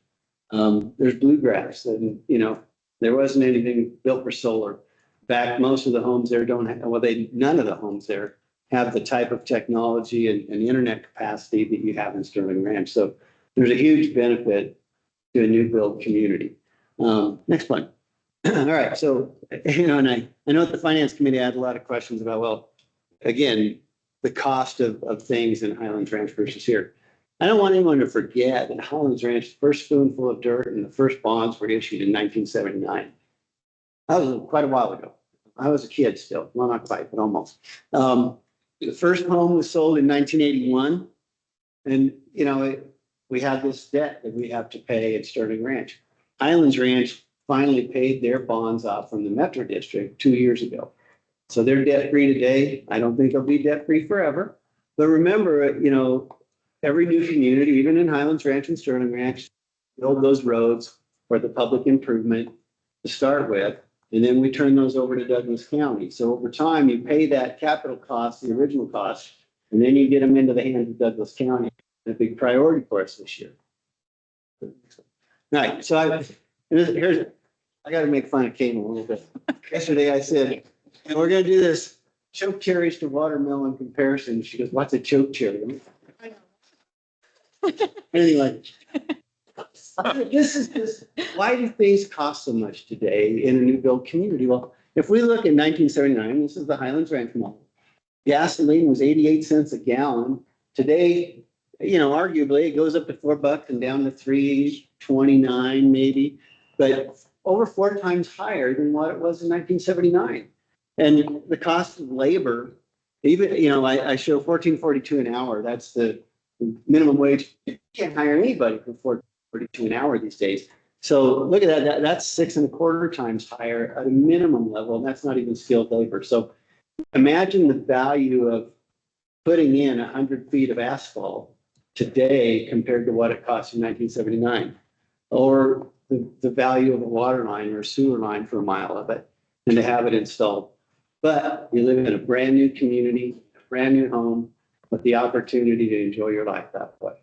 bluegrass and, you know, there wasn't anything built for solar. In fact, most of the homes there don't have, well, none of the homes there have the type of technology and internet capacity that you have in Sterling Ranch. So there's a huge benefit to a new build community. Next one. All right. So, you know, and I know at the Finance Committee, I had a lot of questions about, well, again, the cost of things in Highlands Ranch versus here. I don't want anyone to forget that Highlands Ranch, the first spoonful of dirt and the first bonds were issued in 1979. That was quite a while ago. I was a kid still, well, not quite, but almost. The first home was sold in 1981. And, you know, we have this debt that we have to pay at Sterling Ranch. Highlands Ranch finally paid their bonds off from the Metro District 2 years ago. So they're debt-free today. I don't think they'll be debt-free forever. But remember, you know, every new community, even in Highlands Ranch and Sterling Ranch, build those roads for the public improvement to start with, and then we turn those over to Douglas County. So over time, you pay that capital cost, the original cost, and then you get them into the hands of Douglas County. A big priority for us this year. All right, so I got to make fun of Kate a little bit. Yesterday I said, and we're going to do this choke cherries to watermelon comparison. She goes, what's a choke cherry? Anyway, why do things cost so much today in a new build community? Well, if we look at 1979, this is the Highlands Ranch model. Gasoline was 88 cents a gallon. Today, you know, arguably it goes up to $4 and down to $3.29 maybe, but over 4 times higher than what it was in 1979. And the cost of labor, even, you know, I show $14.42 an hour. That's the minimum wage. You can't hire anybody for $14.42 an hour these days. So look at that. That's 6.25 times higher at a minimum level. And that's not even skilled labor. So imagine the value of putting in 100 feet of asphalt today compared to what it cost in 1979, or the value of a water line or a sewer line for a mile of it, and to have it installed. But you live in a brand new community, a brand new home, with the opportunity to enjoy your life that way.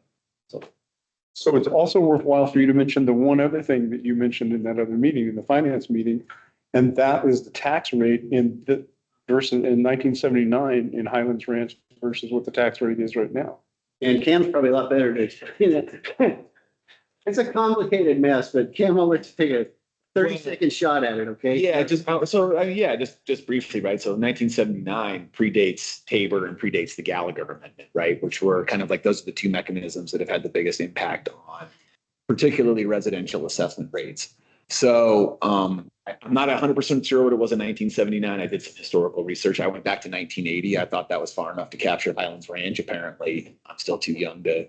So it's also worthwhile for you to mention the one other thing that you mentioned in that other meeting, in the finance meeting, and that is the tax rate in 1979 in Highlands Ranch versus what the tax rate is right now. And Cam's probably a lot better to explain it. It's a complicated mess, but Cam, I'll let you take a 30-second shot at it, okay? Yeah, just briefly, right? So 1979 predates Tabor and predates the Gallagher Amendment, right? Which were kind of like, those are the 2 mechanisms that have had the biggest impact on particularly residential assessment rates. So I'm not 100% sure what it was in 1979. I did some historical research. I went back to 1980. I thought that was far enough to capture Highlands Ranch. Apparently, I'm still too young to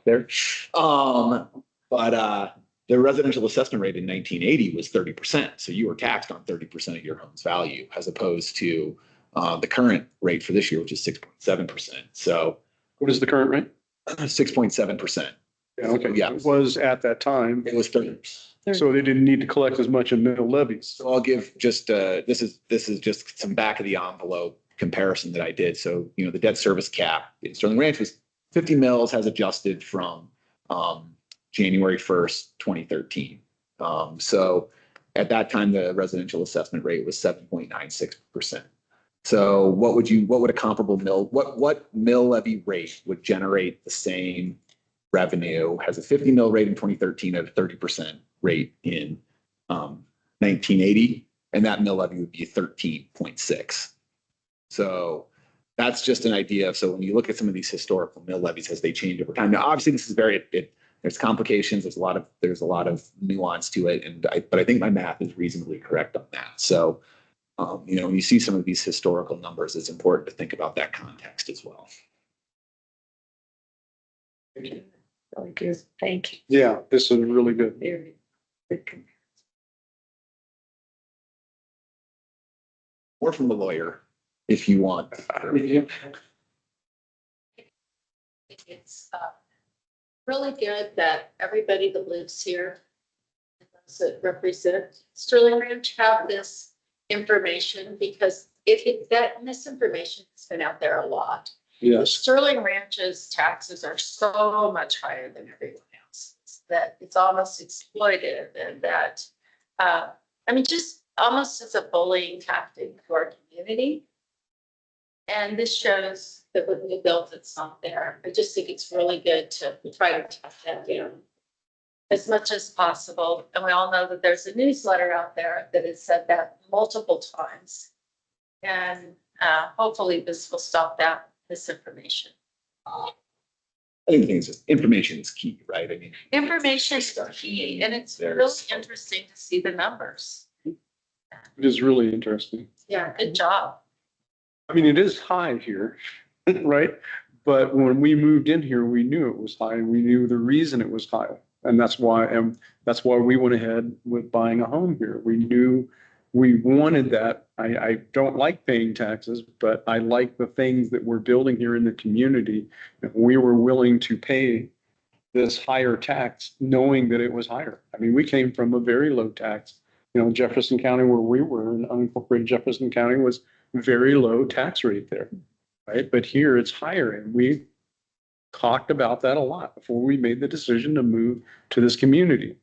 there. But the residential assessment rate in 1980 was 30%. So you were taxed on 30% of your home's value, as opposed to the current rate for this year, which is 6.7%. So What is the current rate? 6.7%. Yeah, okay. Yeah. It was at that time, It was 30. so they didn't need to collect as much in middle levies. So I'll give just this is just some back of the envelope comparison that I did. So, you know, the debt service cap in Sterling Ranch was 50 mils, has adjusted from January 1st, 2013. So at that time, the residential assessment rate was 7.96%. So what would a comparable what mill levy rate would generate the same revenue, has a 50 mill rate in 2013 at a 30% rate in 1980, and that mill levy would be 13.6. So that's just an idea. So when you look at some of these historical mill levies as they change over time, now obviously this is there's complications. There's a lot of nuance to it, but I think my math is reasonably correct on that. So when you see some of these historical numbers, it's important to think about that context as well. Really good. Thank you. Yeah, this is really good. Very good. Or from the lawyer, if you want. It's really good that everybody that lives here, and those that represent Sterling Ranch, have this information, because that misinformation has been out there a lot. Yes. Sterling Ranch's taxes are so much higher than everyone else's that it's almost exploitive, and that, just almost as a bullying tactic to our community. And this shows that when we built, it's not there. I just think it's really good to try to tap that down as much as possible. And we all know that there's a newsletter out there that has said that multiple times. And hopefully this will stop that misinformation. I think information is key, right? I mean, Information is key, and it's really interesting to see the numbers. It is really interesting. Yeah, good job. I mean, it is high here, right? But when we moved in here, we knew it was high, and we knew the reason it was high. And that's why we went ahead with buying a home here. We knew we wanted that. I don't like paying taxes, but I like the things that we're building here in the community. And we were willing to pay this higher tax, knowing that it was higher. I mean, we came from a very low tax. Jefferson County, where we were in unincorporated Jefferson County, was very low tax rate there, right? But here it's higher, and we talked about that a lot before we made the decision to move to this community.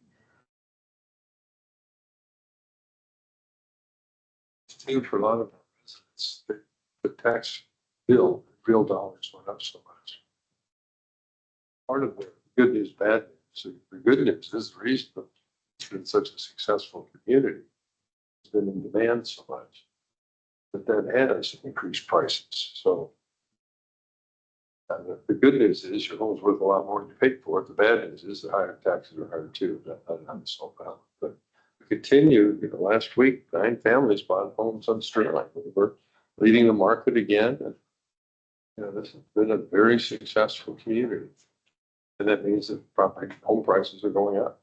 Same for a lot of our residents, the tax bill, real dollars went up so much. Part of the good news, bad news. The good news is the reason it's been such a successful community. It's been in demand so much that has increased prices. So the good news is your home's worth a lot more than you paid for it. The bad news is the higher taxes are higher too. I'm so bad. But we continue, last week, 9 families bought homes on Sterling. We're leading the market again. And this has been a very successful community. And that means that home prices are going up.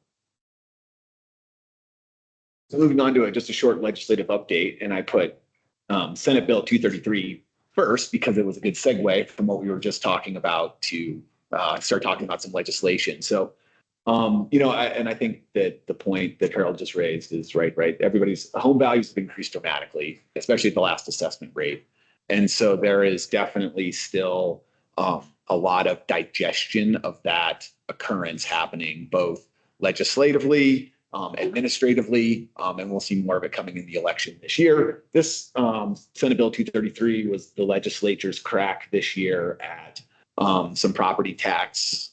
So moving on to just a short legislative update, and I put Senate Bill 233 first because it was a good segue from what we were just talking about to start talking about some legislation. So, I think that the point that Harold just raised is right. Everybody's home values have increased dramatically, especially at the last assessment rate. And so there is definitely still a lot of digestion of that occurrence happening, both legislatively, administratively, and we'll see more of it coming in the election this year. This Senate Bill 233 was the legislature's crack this year at some property tax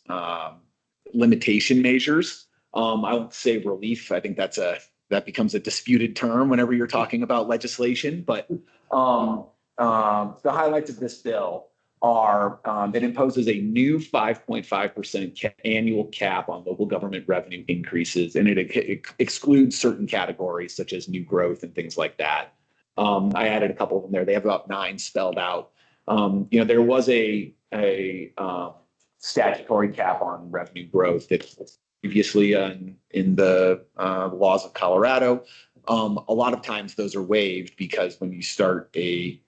limitation measures. I won't say relief. I think that becomes a disputed term whenever you're talking about legislation. But the highlights of this bill are it imposes a new 5.5% annual cap on local government revenue increases, and it excludes certain categories such as new growth and things like that. I added a couple of them there. They have about 9 spelled out. There was a statutory cap on revenue growth that was previously in the laws of Colorado. A lot of times those are waived because when you start a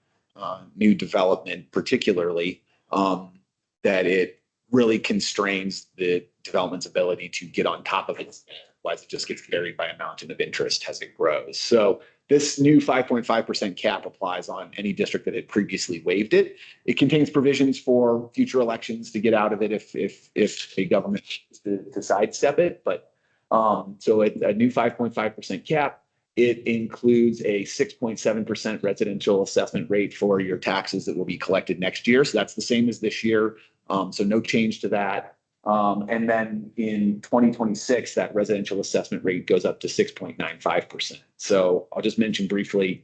new development, particularly, that it really constrains the development's ability to get on top of it. Otherwise, it just gets buried by a mountain of interest as it grows. So this new 5.5% cap applies on any district that had previously waived it. It contains provisions for future elections to get out of it if a government to sidestep it. But so a new 5.5% cap. it includes a 6.7% residential assessment rate for your taxes that will be collected next year. So that's the same as this year. So no change to that. And then in 2026, that residential assessment rate goes up to 6.95%. So I'll just mention briefly,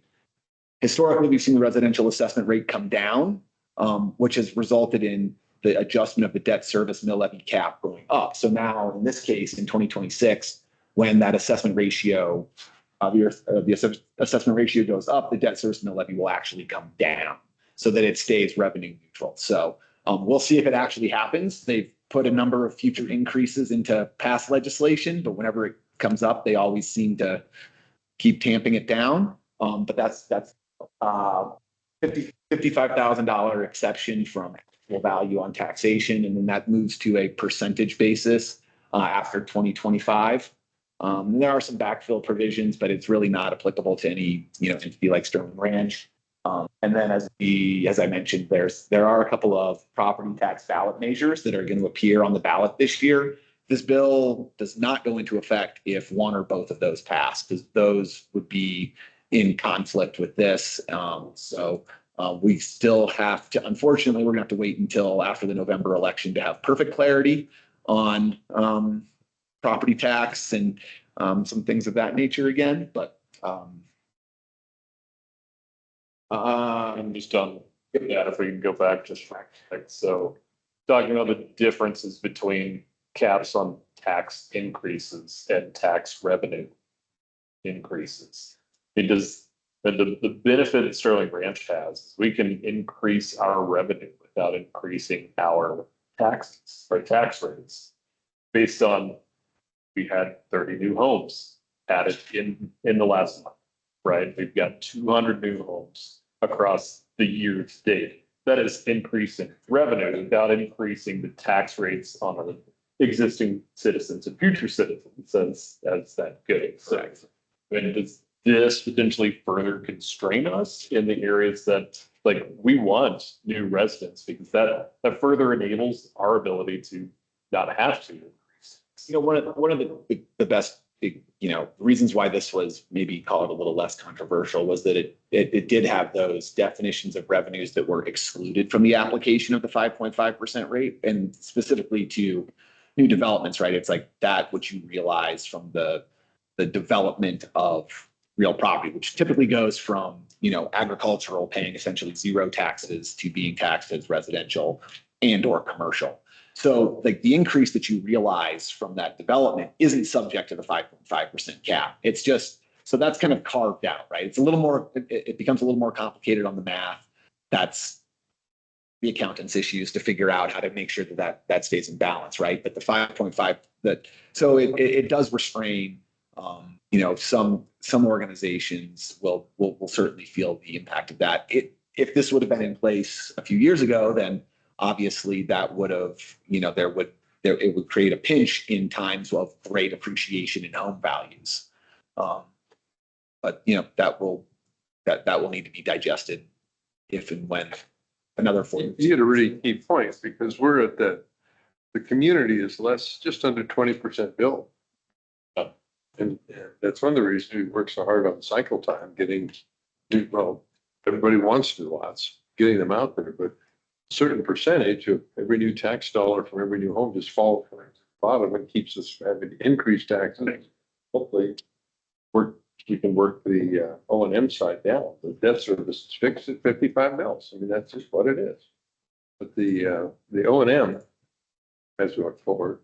historically, we've seen the residential assessment rate come down, which has resulted in the adjustment of the debt service mill levy cap going up. So now in this case, in 2026, when that assessment ratio the assessment ratio goes up, the debt service mill levy will actually come down so that it stays revenue neutral. So we'll see if it actually happens. They've put a number of future increases into past legislation, but whenever it comes up, they always seem to keep tamping it down. But that's $55,000 exception from actual value on taxation, and then that moves to a percentage basis after 2025. There are some backfill provisions, but it's really not applicable to any, entity like Sterling Ranch. And then as I mentioned, there are a couple of property tax ballot measures that are going to appear on the ballot this year. This bill does not go into effect if one or both of those pass, because those would be in conflict with this. We still have to, unfortunately, we're going to have to wait until after the November election to have perfect clarity on property tax and some things of that nature again, but I'm just on that, if we can go back to like, so talking about the differences between caps on tax increases and tax revenue increases. It does, the benefit that Sterling Ranch has is we can increase our revenue without increasing our taxes or tax rates based on, we had 30 new homes added in the last month, right? We've got 200 new homes across the year to date. That is increasing revenue without increasing the tax rates on our existing citizens and future citizens as that goes. So, and does this potentially further constrain us in the areas that, like, we want new residents, because that further enables our ability to not have to. one of the best reasons why this was maybe call it a little less controversial was that it did have those definitions of revenues that were excluded from the application of the 5.5% rate, and specifically to new developments, right? It's like that which you realize from the development of real property, which typically goes from agricultural, paying essentially zero taxes, to being taxed as residential and or commercial. So like the increase that you realize from that development isn't subject to the 5.5% cap. It's just, so that's kind of carved out, right? It's a little more, it becomes a little more complicated on the math. That's the accountant's issues to figure out how to make sure that stays in balance, right? But the 5.5, so it does restrain, some organizations will certainly feel the impact of that. If this would have been in place a few years ago, then obviously that would have, it would create a pinch in times of great appreciation in home values. But that will need to be digested if and when another form. You had a really key point, because we're at the community is just under 20% built. And that's one of the reasons we work so hard on cycle time, getting everybody wants new lots, getting them out there, but a certain percentage of every new tax dollar from every new home just falls to the bottom and keeps us having to increase taxes. Hopefully we can work the O&M side down. The debt service is fixed at 55 mils. I mean, that's just what it is. But the O&M, as we look forward,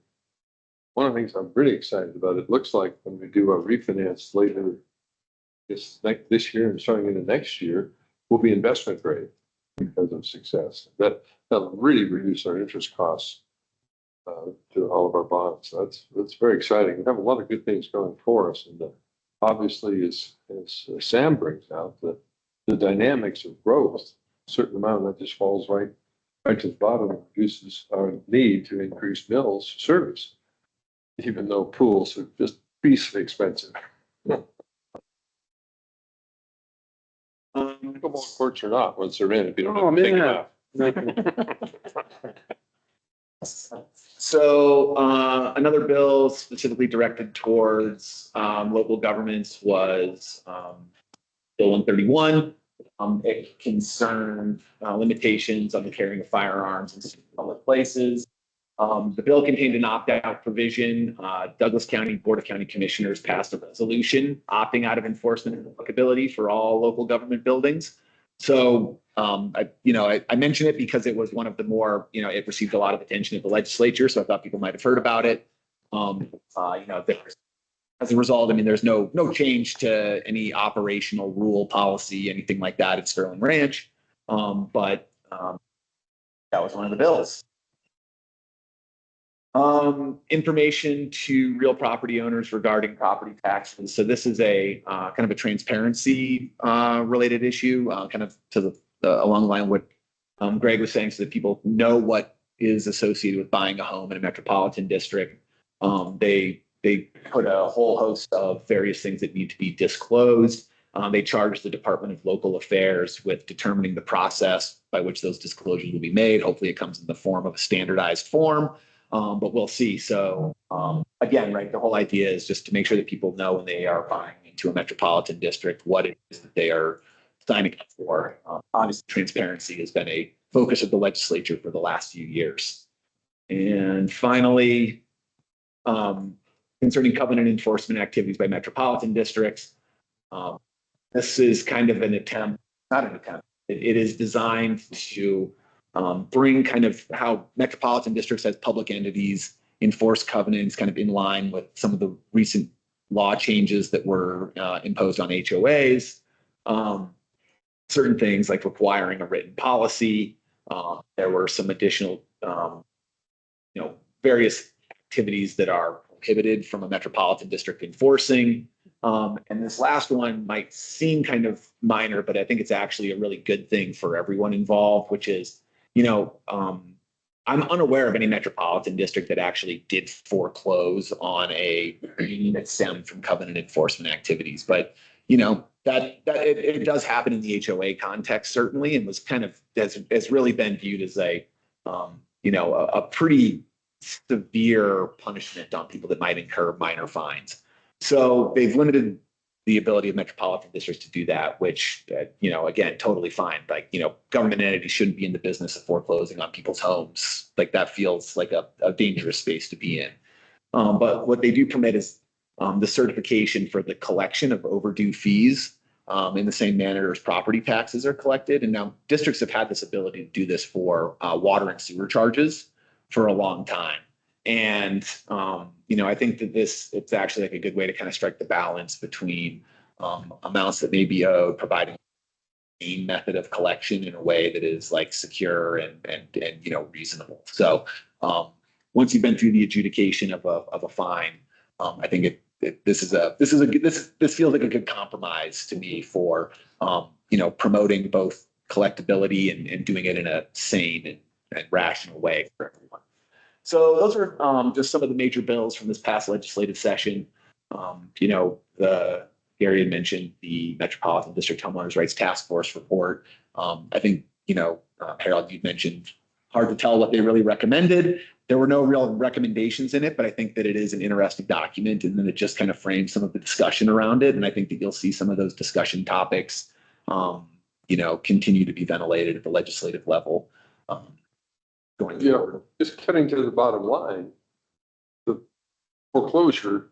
one of the things I'm really excited about, it looks like when we do our refinance later this year and starting into next year, we'll be investment grade because of success. That'll really reduce our interest costs to all of our bonds. So that's very exciting. We have a lot of good things going for us. And obviously, as Sam brings out, the dynamics of growth, a certain amount of that just falls right to the bottom and reduces our need to increase mills service, even though pools are just beastly expensive. Pickleball courts or not, once they're in, if you don't have to take it out. So another bill specifically directed towards local governments was Bill 131. It concerned limitations on the carrying of firearms in public places. The bill contained an opt-out provision. Douglas County Board of County Commissioners passed a resolution opting out of enforcement and applicability for all local government buildings. So, I mention it because it was one of the more, it received a lot of attention at the legislature. So I thought people might have heard about it. As a result, I mean, there's no change to any operational rule, policy, anything like that at Sterling Ranch. But that was one of the bills. Information to real property owners regarding property taxes. So this is a kind of a transparency related issue, kind of to along the line of what Greg was saying, so that people know what is associated with buying a home in a metropolitan district. They put a whole host of various things that need to be disclosed. They charge the Department of Local Affairs with determining the process by which those disclosures will be made. Hopefully it comes in the form of a standardized form. But we'll see. So again, right, the whole idea is just to make sure that people know when they are buying into a metropolitan district what it is that they are signing up for. Obviously, transparency has been a focus of the legislature for the last few years. And finally, concerning covenant enforcement activities by metropolitan districts, this is kind of an attempt, not an attempt. It is designed to bring kind of how metropolitan districts as public entities enforce covenants kind of in line with some of the recent law changes that were imposed on HOAs. Certain things like requiring a written policy. There were some additional, various activities that are prohibited from a metropolitan district enforcing. And this last one might seem kind of minor, but I think it's actually a really good thing for everyone involved, which is, I'm unaware of any metropolitan district that actually did foreclose on a lien that stemmed from covenant enforcement activities. But, it does happen in the HOA context, certainly, and was kind of has really been viewed as a pretty severe punishment on people that might incur minor fines. So they've limited the ability of metropolitan districts to do that, which, again, totally fine. Like, government entities shouldn't be in the business of foreclosing on people's homes. Like, that feels like a dangerous space to be in. But what they do permit is the certification for the collection of overdue fees in the same manner as property taxes are collected. And now districts have had this ability to do this for water and sewer charges for a long time. And, I think that it's actually like a good way to kind of strike the balance between amounts that may be owed, providing a method of collection in a way that is like secure and reasonable. So once you've been through the adjudication of a fine, I think this feels like a good compromise to me for promoting both collectability and doing it in a sane and rational way for everyone. So those are just some of the major bills from this past legislative session. Gary had mentioned the Metropolitan District Homeowners Rights Task Force report. I think, Harold, you'd mentioned hard to tell what they really recommended. There were no real recommendations in it, but I think that it is an interesting document, and then it just kind of frames some of the discussion around it. And I think that you'll see some of those discussion topics, continue to be ventilated at the legislative level. Going forward. Just cutting to the bottom line, the foreclosure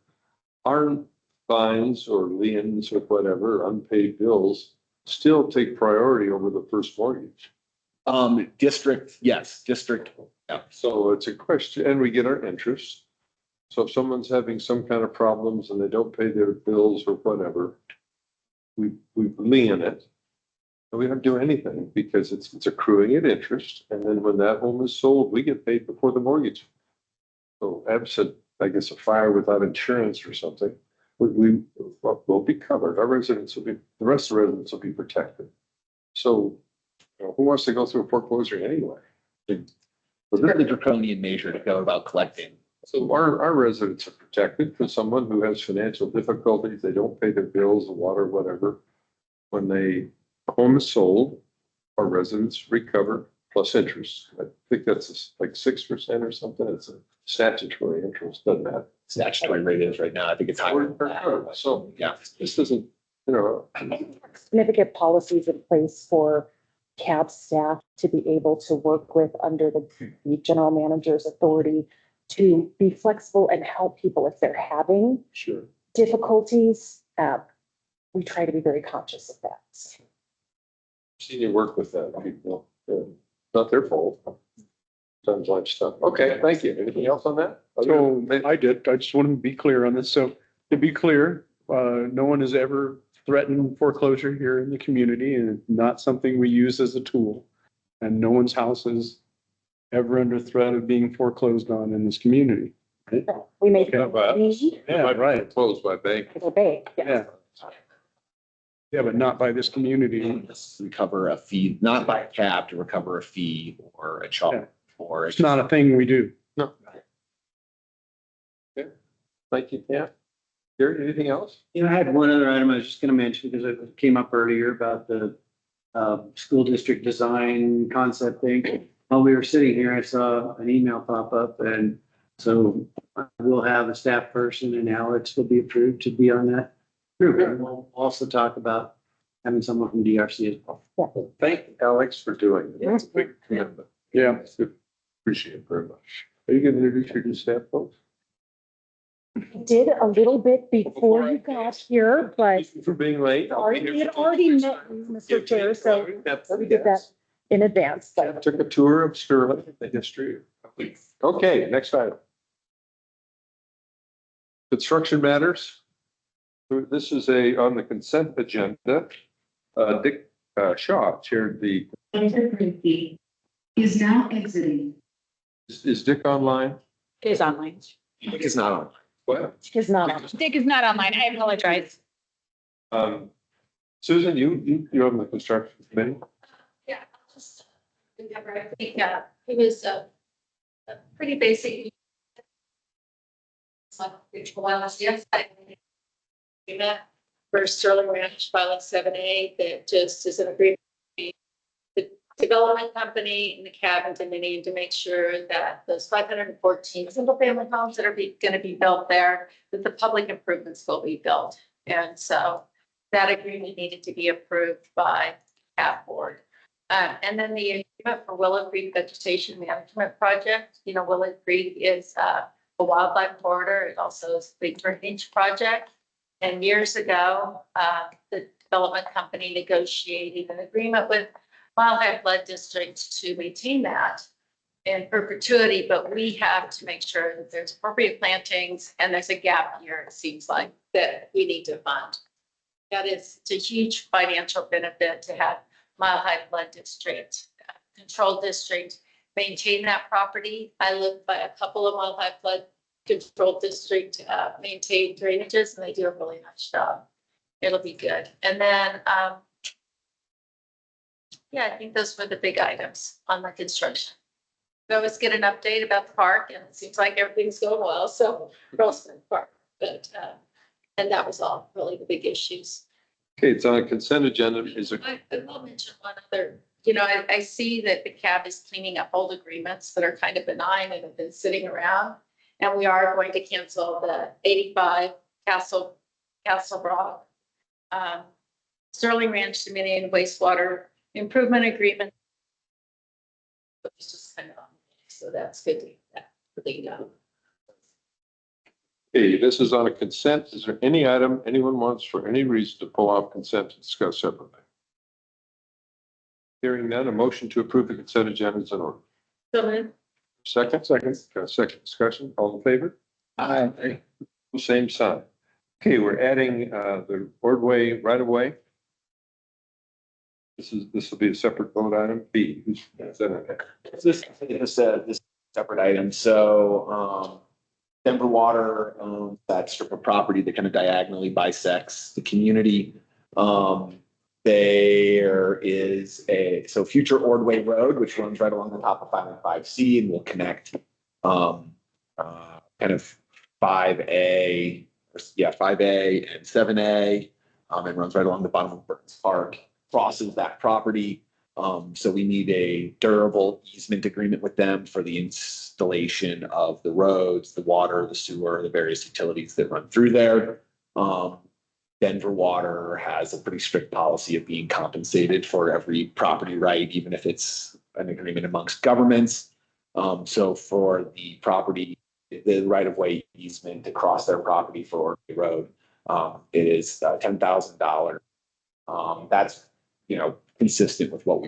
aren't fines or liens or whatever, unpaid bills still take priority over the first mortgage. District. Yeah. So it's a question, and we get our interest. So if someone's having some kind of problems and they don't pay their bills or whatever, we lien it. And we don't do anything because it's accruing at interest. And then when that home is sold, we get paid before the mortgage. So absent, I guess, a fire without insurance or something, we'll be covered. The rest of the residents will be protected. So who wants to go through a foreclosure anyway? It's a fairly draconian measure to go about collecting. So our residents are protected for someone who has financial difficulties. They don't pay their bills, the water, whatever. When the home is sold, our residents recover plus interest. I think that's like 6% or something. It's a statutory interest, doesn't matter. Statutory rate is right now. I think it's higher than that. So Yeah. this isn't, you know, Significant policies in place for CAB staff to be able to work with under the general manager's authority to be flexible and help people if they're having sure. difficulties. We try to be very conscious of that. Seen you work with that people. Not their fault. Sounds like stuff. Okay, thank you. Anything else on that? So I did, I just want to be clear on this. So to be clear, no one has ever threatened foreclosure here in the community and not something we use as a tool. And no one's house is ever under threat of being foreclosed on in this community. We make Okay, but- need Yeah, right. Closed by bank. to obey. Yeah. Yeah, but not by this community. Recover a fee, not by CAB to recover a fee or a Yeah. charge or. It's not a thing we do. Thank you, yeah. Gary, anything else? You know, I had one other item I was just gonna mention because it came up earlier about the school district design concept thing. While we were sitting here, I saw an email pop up, and so we'll have a staff person and Alex will be approved to be on that group. And we'll also talk about having someone from DRC as well. Thank Alex for doing it. It's a big commitment. Yeah. Appreciate it very much. Are you going to introduce your new staff folks? Did a little bit before you got here, but Thank you for being late. we had already met you, Mr. Chair, so we did that in advance, but Took a tour of Sterling, the history. Okay, next item. Construction matters. This is on the consent agenda. Dick Shaw chaired the, Is now exiting. is Dick online? It is online. Dick is not on. What? it's not on. Dick is not online. I apologize. Susan, you're on the construction committee? Yeah, I'll just remember, I think, it was a pretty basic. It's like, it's a while, yes, we met for Sterling Ranch filing 7A that just is an agreement between the development company and the CAB and Dominion to make sure that those 514 single-family homes that are going to be built there, that the public improvements will be built. And so that agreement needed to be approved by CAB board. And then the agreement for Willow Creek Vegetation Management Project. You know, Willow Creek is a wildlife corridor. It also is a big drainage project. And years ago, the development company negotiated an agreement with Mile High Flood District to maintain that in perpetuity, but we have to make sure that there's appropriate plantings and there's a gap year, it seems like, that we need to fund. That is, it's a huge financial benefit to have Mile High Flood District, Control District, maintain that property. I live by a couple of Mile High Flood Control District maintain drainages, and they do a really nice job. It'll be good. And then, yeah, I think those were the big items on the construction. We always get an update about the park, and it seems like everything's going well. So Ralston Park, but and that was all really the big issues. Okay, it's on a consent agenda. Is there? I will mention one other. You know, I see that the CAB is cleaning up old agreements that are kind of benign and have been sitting around. And we are going to cancel the 85 Castle Rock Sterling Ranch Dominion wastewater improvement agreement. It's just kind of on, so that's good to get that cleaned up. Okay, this is on a consent. Is there any item anyone wants for any reason to pull off consent to discuss separately? Hearing none, a motion to approve the consent agenda is in order. So Second? Second discussion. All in favor? Aye. Same sign. Okay, we're adding the Ordway right of way. This will be a separate vote item. B. Is that it? This is separate item. So, Denver Water owns that strip of property that kind of diagonally bisects the community. There is so future Ordway Road, which runs right along the top of 505C and will connect kind of 5A, 5A and 7A, and runs right along the bottom of Burns Park, crosses that property. So we need a durable easement agreement with them for the installation of the roads, the water, the sewer, the various utilities that run through there. Denver Water has a pretty strict policy of being compensated for every property right, even if it's an agreement amongst governments. So for the property, the right-of-way easement to cross their property for Ordway Road, it is $10,000. That's, consistent with what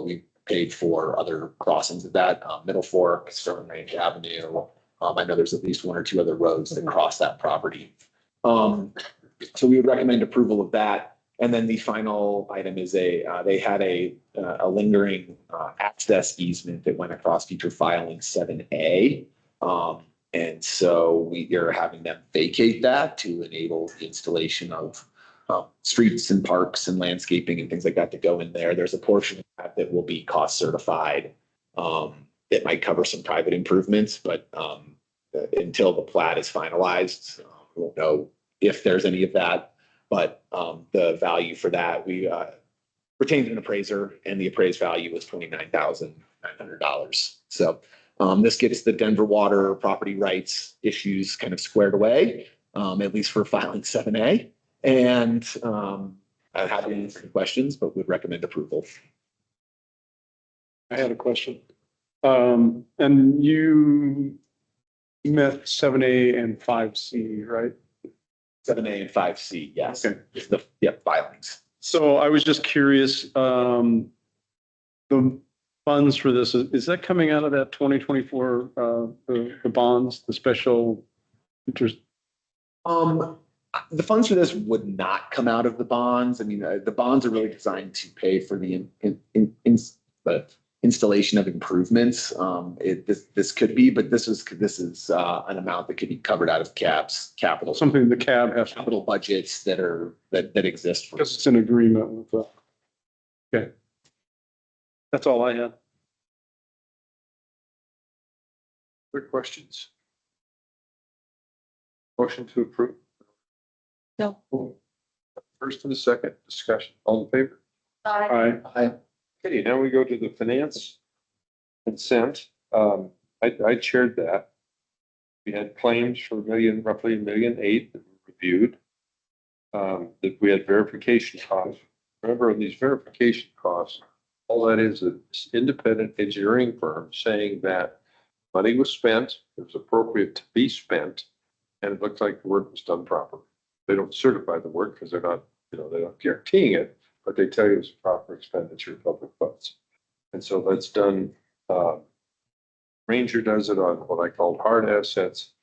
we paid for other crossings of that, Middle Fork, Stone Range Avenue. I know there's at least one or two other roads that cross that property. So we would recommend approval of that. And then the final item is they had a lingering access easement that went across future filing 7A. And so we are having them vacate that to enable the installation of streets and parks and landscaping and things like that to go in there. There's a portion of that that will be cost certified. That might cover some private improvements, but until the plat is finalized, we won't know if there's any of that. But the value for that, we retained an appraiser, and the appraised value was $29,900. So this gets the Denver Water property rights issues kind of squared away, at least for filing 7A. And I'm happy to answer questions, but would recommend approval. I had a question. And you met 7A and 5C, right? 7A and 5C, yes. Okay. It's the filings. So I was just curious, the funds for this, is that coming out of that 2024, the bonds, the special interest? The funds for this would not come out of the bonds. I mean, the bonds are really designed to pay for the installation of improvements. This could be, but this is an amount that could be covered out of capital Something the CAB has, capital budgets that exist for. because it's an agreement with, okay. That's all I had. Other questions? Motion to approve. No. First and a second discussion. All in favor? Aye. Okay, now we go to the finance consent. I chaired that. We had claims for roughly $1.8 million that were reviewed. That we had verification costs. Remember, on these verification costs, all that is an independent engineering firm saying that money was spent, it was appropriate to be spent, and it looked like the work was done properly. They don't certify the work because they're not, they're not guaranteeing it, but they tell you it's proper expenditure of public funds. And so that's done. Ranger does it on what I called hard assets.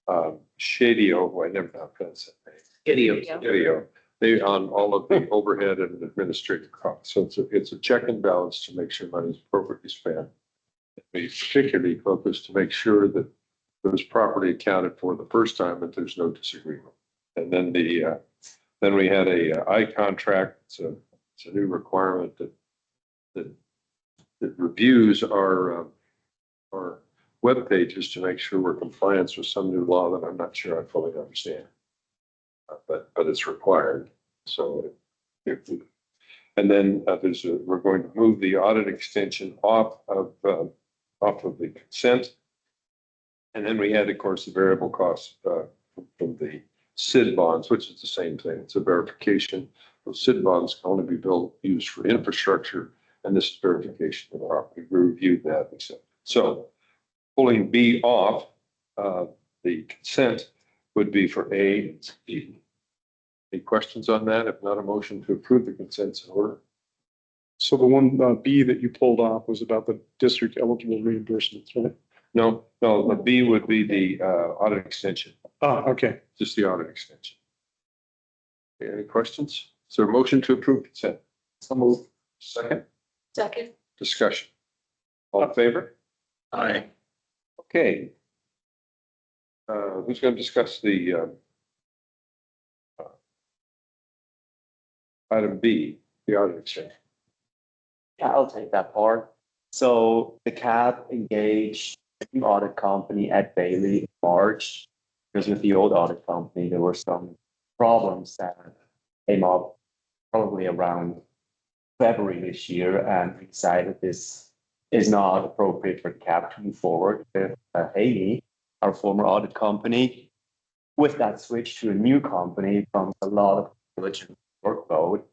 Shadio, who I never know pronounce that name. Shadio. They on all of the overhead and administrative costs. So it's a check and balance to make sure money is appropriately spent. We particularly focus to make sure that it was properly accounted for the first time, that there's no disagreement. And then then we had a I contract. It's a new requirement that reviews our web pages to make sure we're compliant with some new law that I'm not sure I fully understand. But it's required. So and then we're going to move the audit extension off of the consent. And then we had, of course, the variable costs from the SID bonds, which is the same thing. It's a verification. Those SID bonds can only be used for infrastructure, and this is verification of property. We reviewed that. So pulling B off, the consent would be for A and B. Any questions on that? If not, a motion to approve the consents in order. So the one B that you pulled off was about the district eligible reimbursements, right? No, the B would be the audit extension, Oh, okay. just the audit extension. Okay, any questions? Is there a motion to approve consent? So move. Second, Second. discussion. All in favor? Aye. Okay. Who's going to discuss the item B, the audit extension? Yeah, I'll take that part. So the CAB engaged an audit company at Bailey in March, because with the old audit company, there were some problems that came up probably around February this year, and we decided this is not appropriate for CAP to move forward with Haley, our former audit company. With that switch to a new company comes a lot of diligent workload.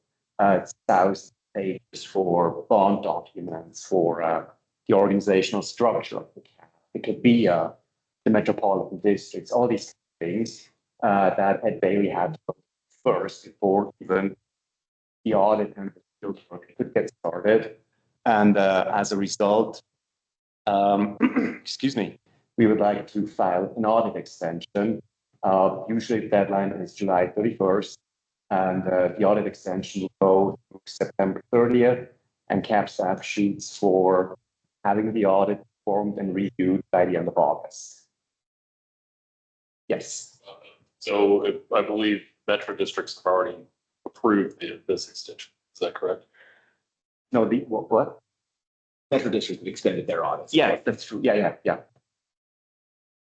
It's thousands of pages for bond documents, for the organizational structure of the CAP. It could be the metropolitan districts, all these things that Ed Bailey had to go first before even the audit and the field work could get started. And as a result, excuse me, we would like to file an audit extension. Usually the deadline is July 31st, and the audit extension will go to September 30th, and CAP staff shoots for having the audit performed and reviewed by the end of August. Yes. So I believe Metro districts have already approved this extension. Is that correct? No, the what? Metro District have extended their audits. Yeah, that's true. Yeah.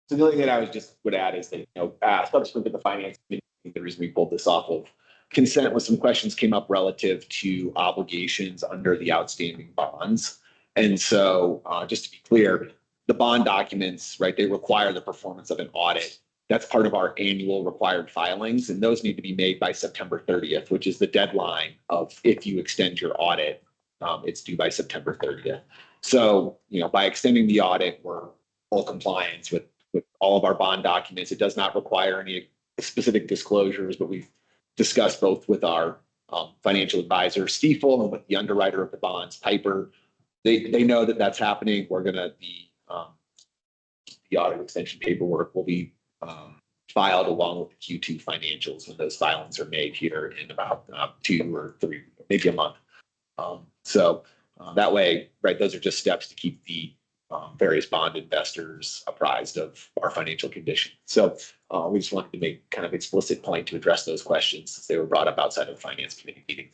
So the only thing that I would add is that, subsequent to the finance committee, the reason we pulled this off of consent was some questions came up relative to obligations under the outstanding bonds. And so just to be clear, the bond documents, right, they require the performance of an audit. That's part of our annual required filings, and those need to be made by September 30th, which is the deadline of if you extend your audit, it's due by September 30th. So, by extending the audit, we're full compliance with all of our bond documents. It does not require any specific disclosures, but we've discussed both with our financial advisor, Stifel, and with the underwriter of the bonds, Piper. They know that that's happening. We're going to be, the audit extension paperwork will be filed along with the Q2 financials when those filings are made here in about 2 or 3, maybe a month. So that way, right, those are just steps to keep the various bond investors apprised of our financial condition. So we just wanted to make kind of explicit point to address those questions since they were brought up outside of the finance committee meeting.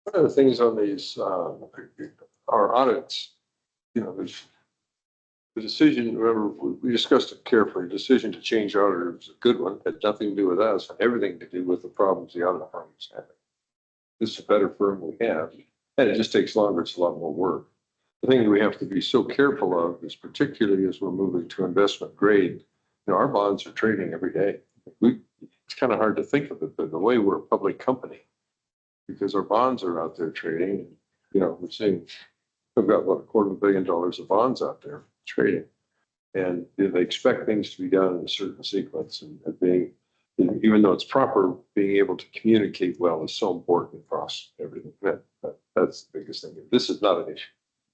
One of the things on these, our audits, there's the decision, remember, we discussed it carefully, decision to change auditor was a good one, had nothing to do with us, and everything to do with the problems the audit firm was having. This is a better firm we have, and it just takes longer, it's a lot more work. The thing we have to be so careful of is particularly as we're moving to investment grade, our bonds are trading every day. It's kind of hard to think of it, but the way we're a public company, because our bonds are out there trading, we're seeing, we've got what, $250 million of bonds out there trading. And they expect things to be done in a certain sequence, and being, even though it's proper, being able to communicate well is so important across everything. That's the biggest thing. This is not an issue.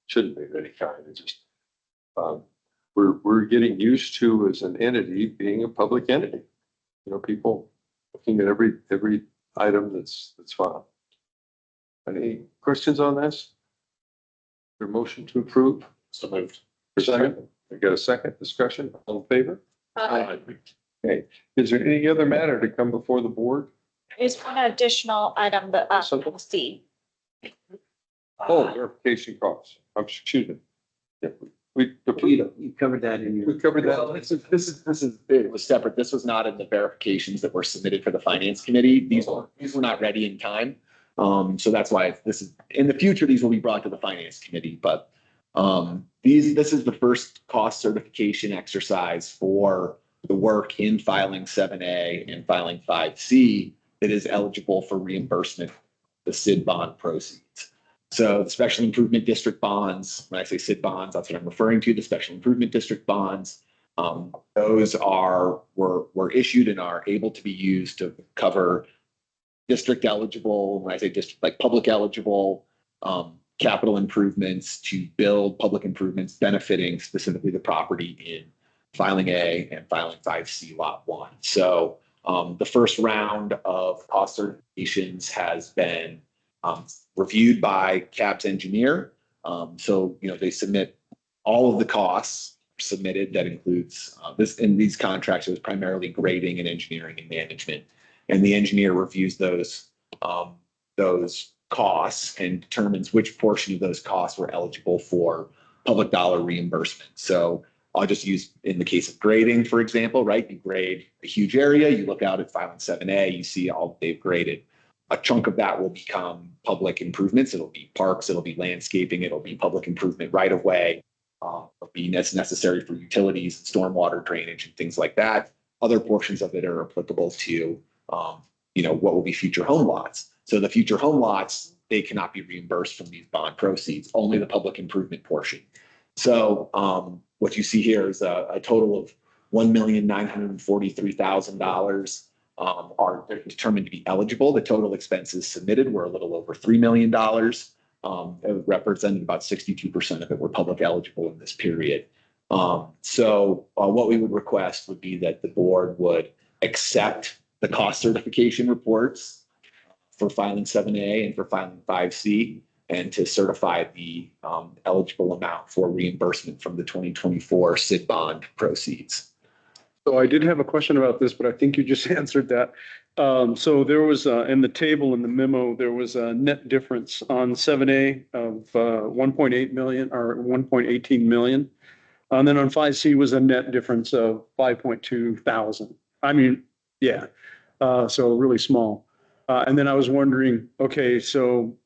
Shouldn't be of any kind. It's just, we're getting used to as an entity being a public entity. People looking at every item that's filed. Any questions on this? Your motion to approve? So moved. Second. We got a second discussion. All in favor? Uh, Okay. Is there any other matter to come before the board? There's one additional item that Something? C. Oh, verification costs. Excuse me. Yeah, we You covered that in your. covered Well, that. it was separate. This was not in the verifications that were submitted for the finance committee. These were not ready in time. So that's why this is, in the future, these will be brought to the finance committee, but this is the first cost certification exercise for the work in filing 7A and filing 5C that is eligible for reimbursement, the SID bond proceeds. So the special improvement district bonds, when I say SID bonds, that's what I'm referring to, the special improvement district bonds. Those were issued and are able to be used to cover district eligible, when I say district, like public eligible, capital improvements to build public improvements benefiting specifically the property in filing A and filing 5C lot 1. So the first round of cost certifications has been reviewed by CAP's engineer. So, they submit all of the costs submitted. That includes this in these contracts. It was primarily grading and engineering and management. And the engineer reviews those costs and determines which portion of those costs were eligible for public dollar reimbursement. So I'll just use in the case of grading, for example, right? You grade a huge area, you look out at filing 7A, you see all they've graded. a chunk of that will become public improvements. It'll be parks, it'll be landscaping, it'll be public improvement right of way. It'll be necessary for utilities, stormwater drainage and things like that. Other portions of it are applicable to, what will be future home lots. So the future home lots, they cannot be reimbursed from these bond proceeds, only the public improvement portion. So what you see here is a total of $1,943,000 are determined to be eligible. The total expenses submitted were a little over $3 million. It represented about 62% of it were public eligible in this period. So what we would request would be that the board would accept the cost certification reports for filing 7A and for filing 5C, and to certify the eligible amount for reimbursement from the 2024 SID bond proceeds. So I did have a question about this, but I think you just answered that. So there was, in the table in the memo, there was a net difference on 7A of 1.8 million or 1.18 million. And then on 5C was a net difference of 5.2 thousand. I mean, yeah, so really small. And then I was wondering, okay, so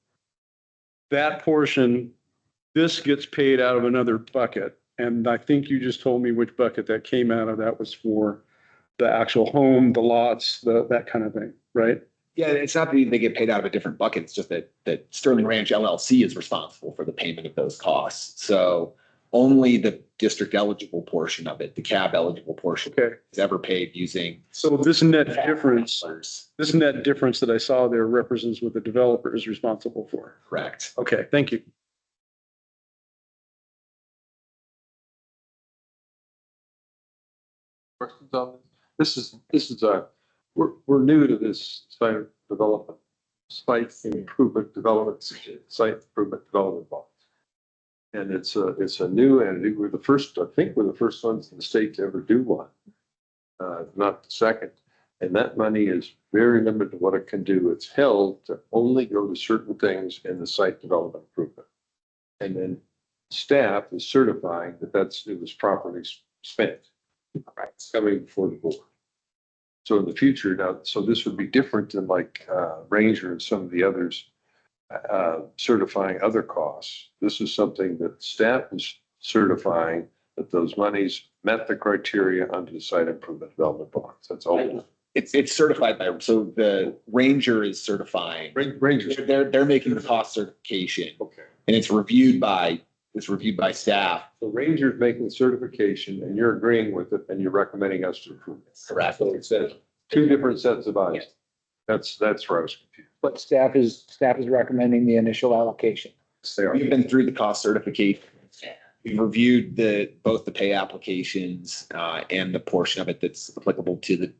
that portion, this gets paid out of another bucket. And I think you just told me which bucket that came out of. That was for the actual home, the lots, that kind of thing, right? Yeah, it's not that they get paid out of a different bucket. It's just that Sterling Ranch LLC is responsible for the payment of those costs. So only the district eligible portion of it, the CAB eligible portion, Okay. is ever paid using. So this net difference that I saw there represents what the developer is responsible for. Correct. Okay, thank you. Questions on this? This is we're new to this site improvement development bonds. And it's a new entity. We're the first, I think we're the first ones in the state to ever do one. Not the second. And that money is very limited to what it can do. It's held to only go to certain things in the site development improvement. And then staff is certifying that it was properly spent. Right. It's coming before the board. So in the future now, so this would be different than like Ranger and some of the others certifying other costs. This is something that staff is certifying that those monies met the criteria under the site improvement development bonds. That's all. It's certified by, so the Ranger is certifying. Rangers. They're making the cost certification. Okay. And it's reviewed by staff. So Ranger's making the certification and you're agreeing with it and you're recommending us to approve it. Correct. So it says two different sets of eyes. That's where I was confused. But staff is recommending the initial allocation. They are. We've been through the cost certification. We've reviewed both the pay applications and the portion of it that's applicable to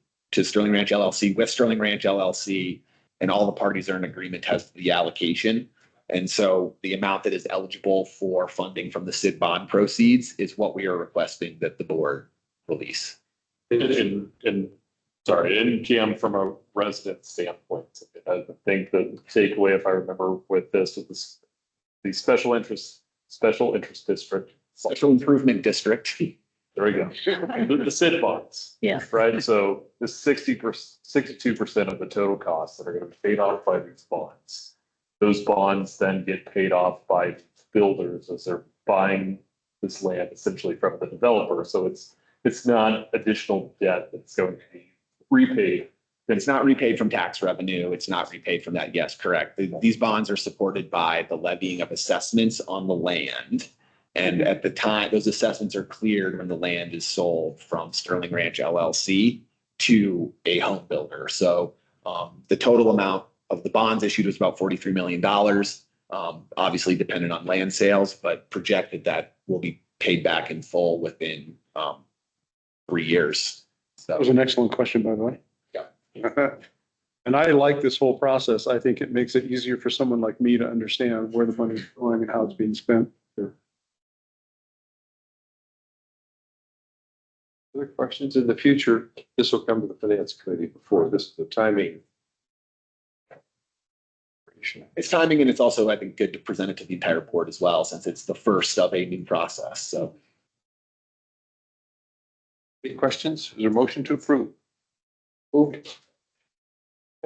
Sterling Ranch LLC with Sterling Ranch LLC, and all the parties are in agreement as to the allocation. And so the amount that is eligible for funding from the SID bond proceeds is what we are requesting that the board release. And Cam, from a resident standpoint, I think the takeaway, if I remember with this, was the special interest district. Special improvement district. There we go. The SID bonds. Yeah. Right. So the 62% of the total costs that are going to be paid off by these bonds. Those bonds then get paid off by builders as they're buying this land essentially from the developer. So it's not additional debt that's going to be repaid. It's not repaid from tax revenue. It's not repaid from that. Yes, correct. These bonds are supported by the levying of assessments on the land. And at the time, those assessments are cleared when the land is sold from Sterling Ranch LLC to a home builder. So the total amount of the bonds issued was about $43 million, obviously dependent on land sales, but projected that will be paid back in full within 3 years. That was an excellent question, by the way. Yeah. And I like this whole process. I think it makes it easier for someone like me to understand where the money's going and how it's being spent. Other questions in the future? This will come to the finance committee before this is the timing. It's timing, and it's also, I think, good to present it to the entire board as well, since it's the first of a new process. So. Any questions? Is there a motion to approve? Moved.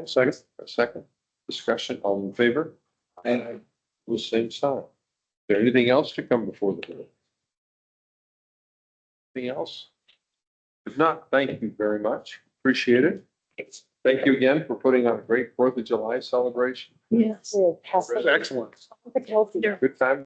Second. A second. Discussion, all in favor? And the same sign. Is there anything else to come before the board? Anything else? If not, thank you very much. Appreciate it. Thank you again for putting on a great 4th of July celebration. Yes. Excellent. Good time.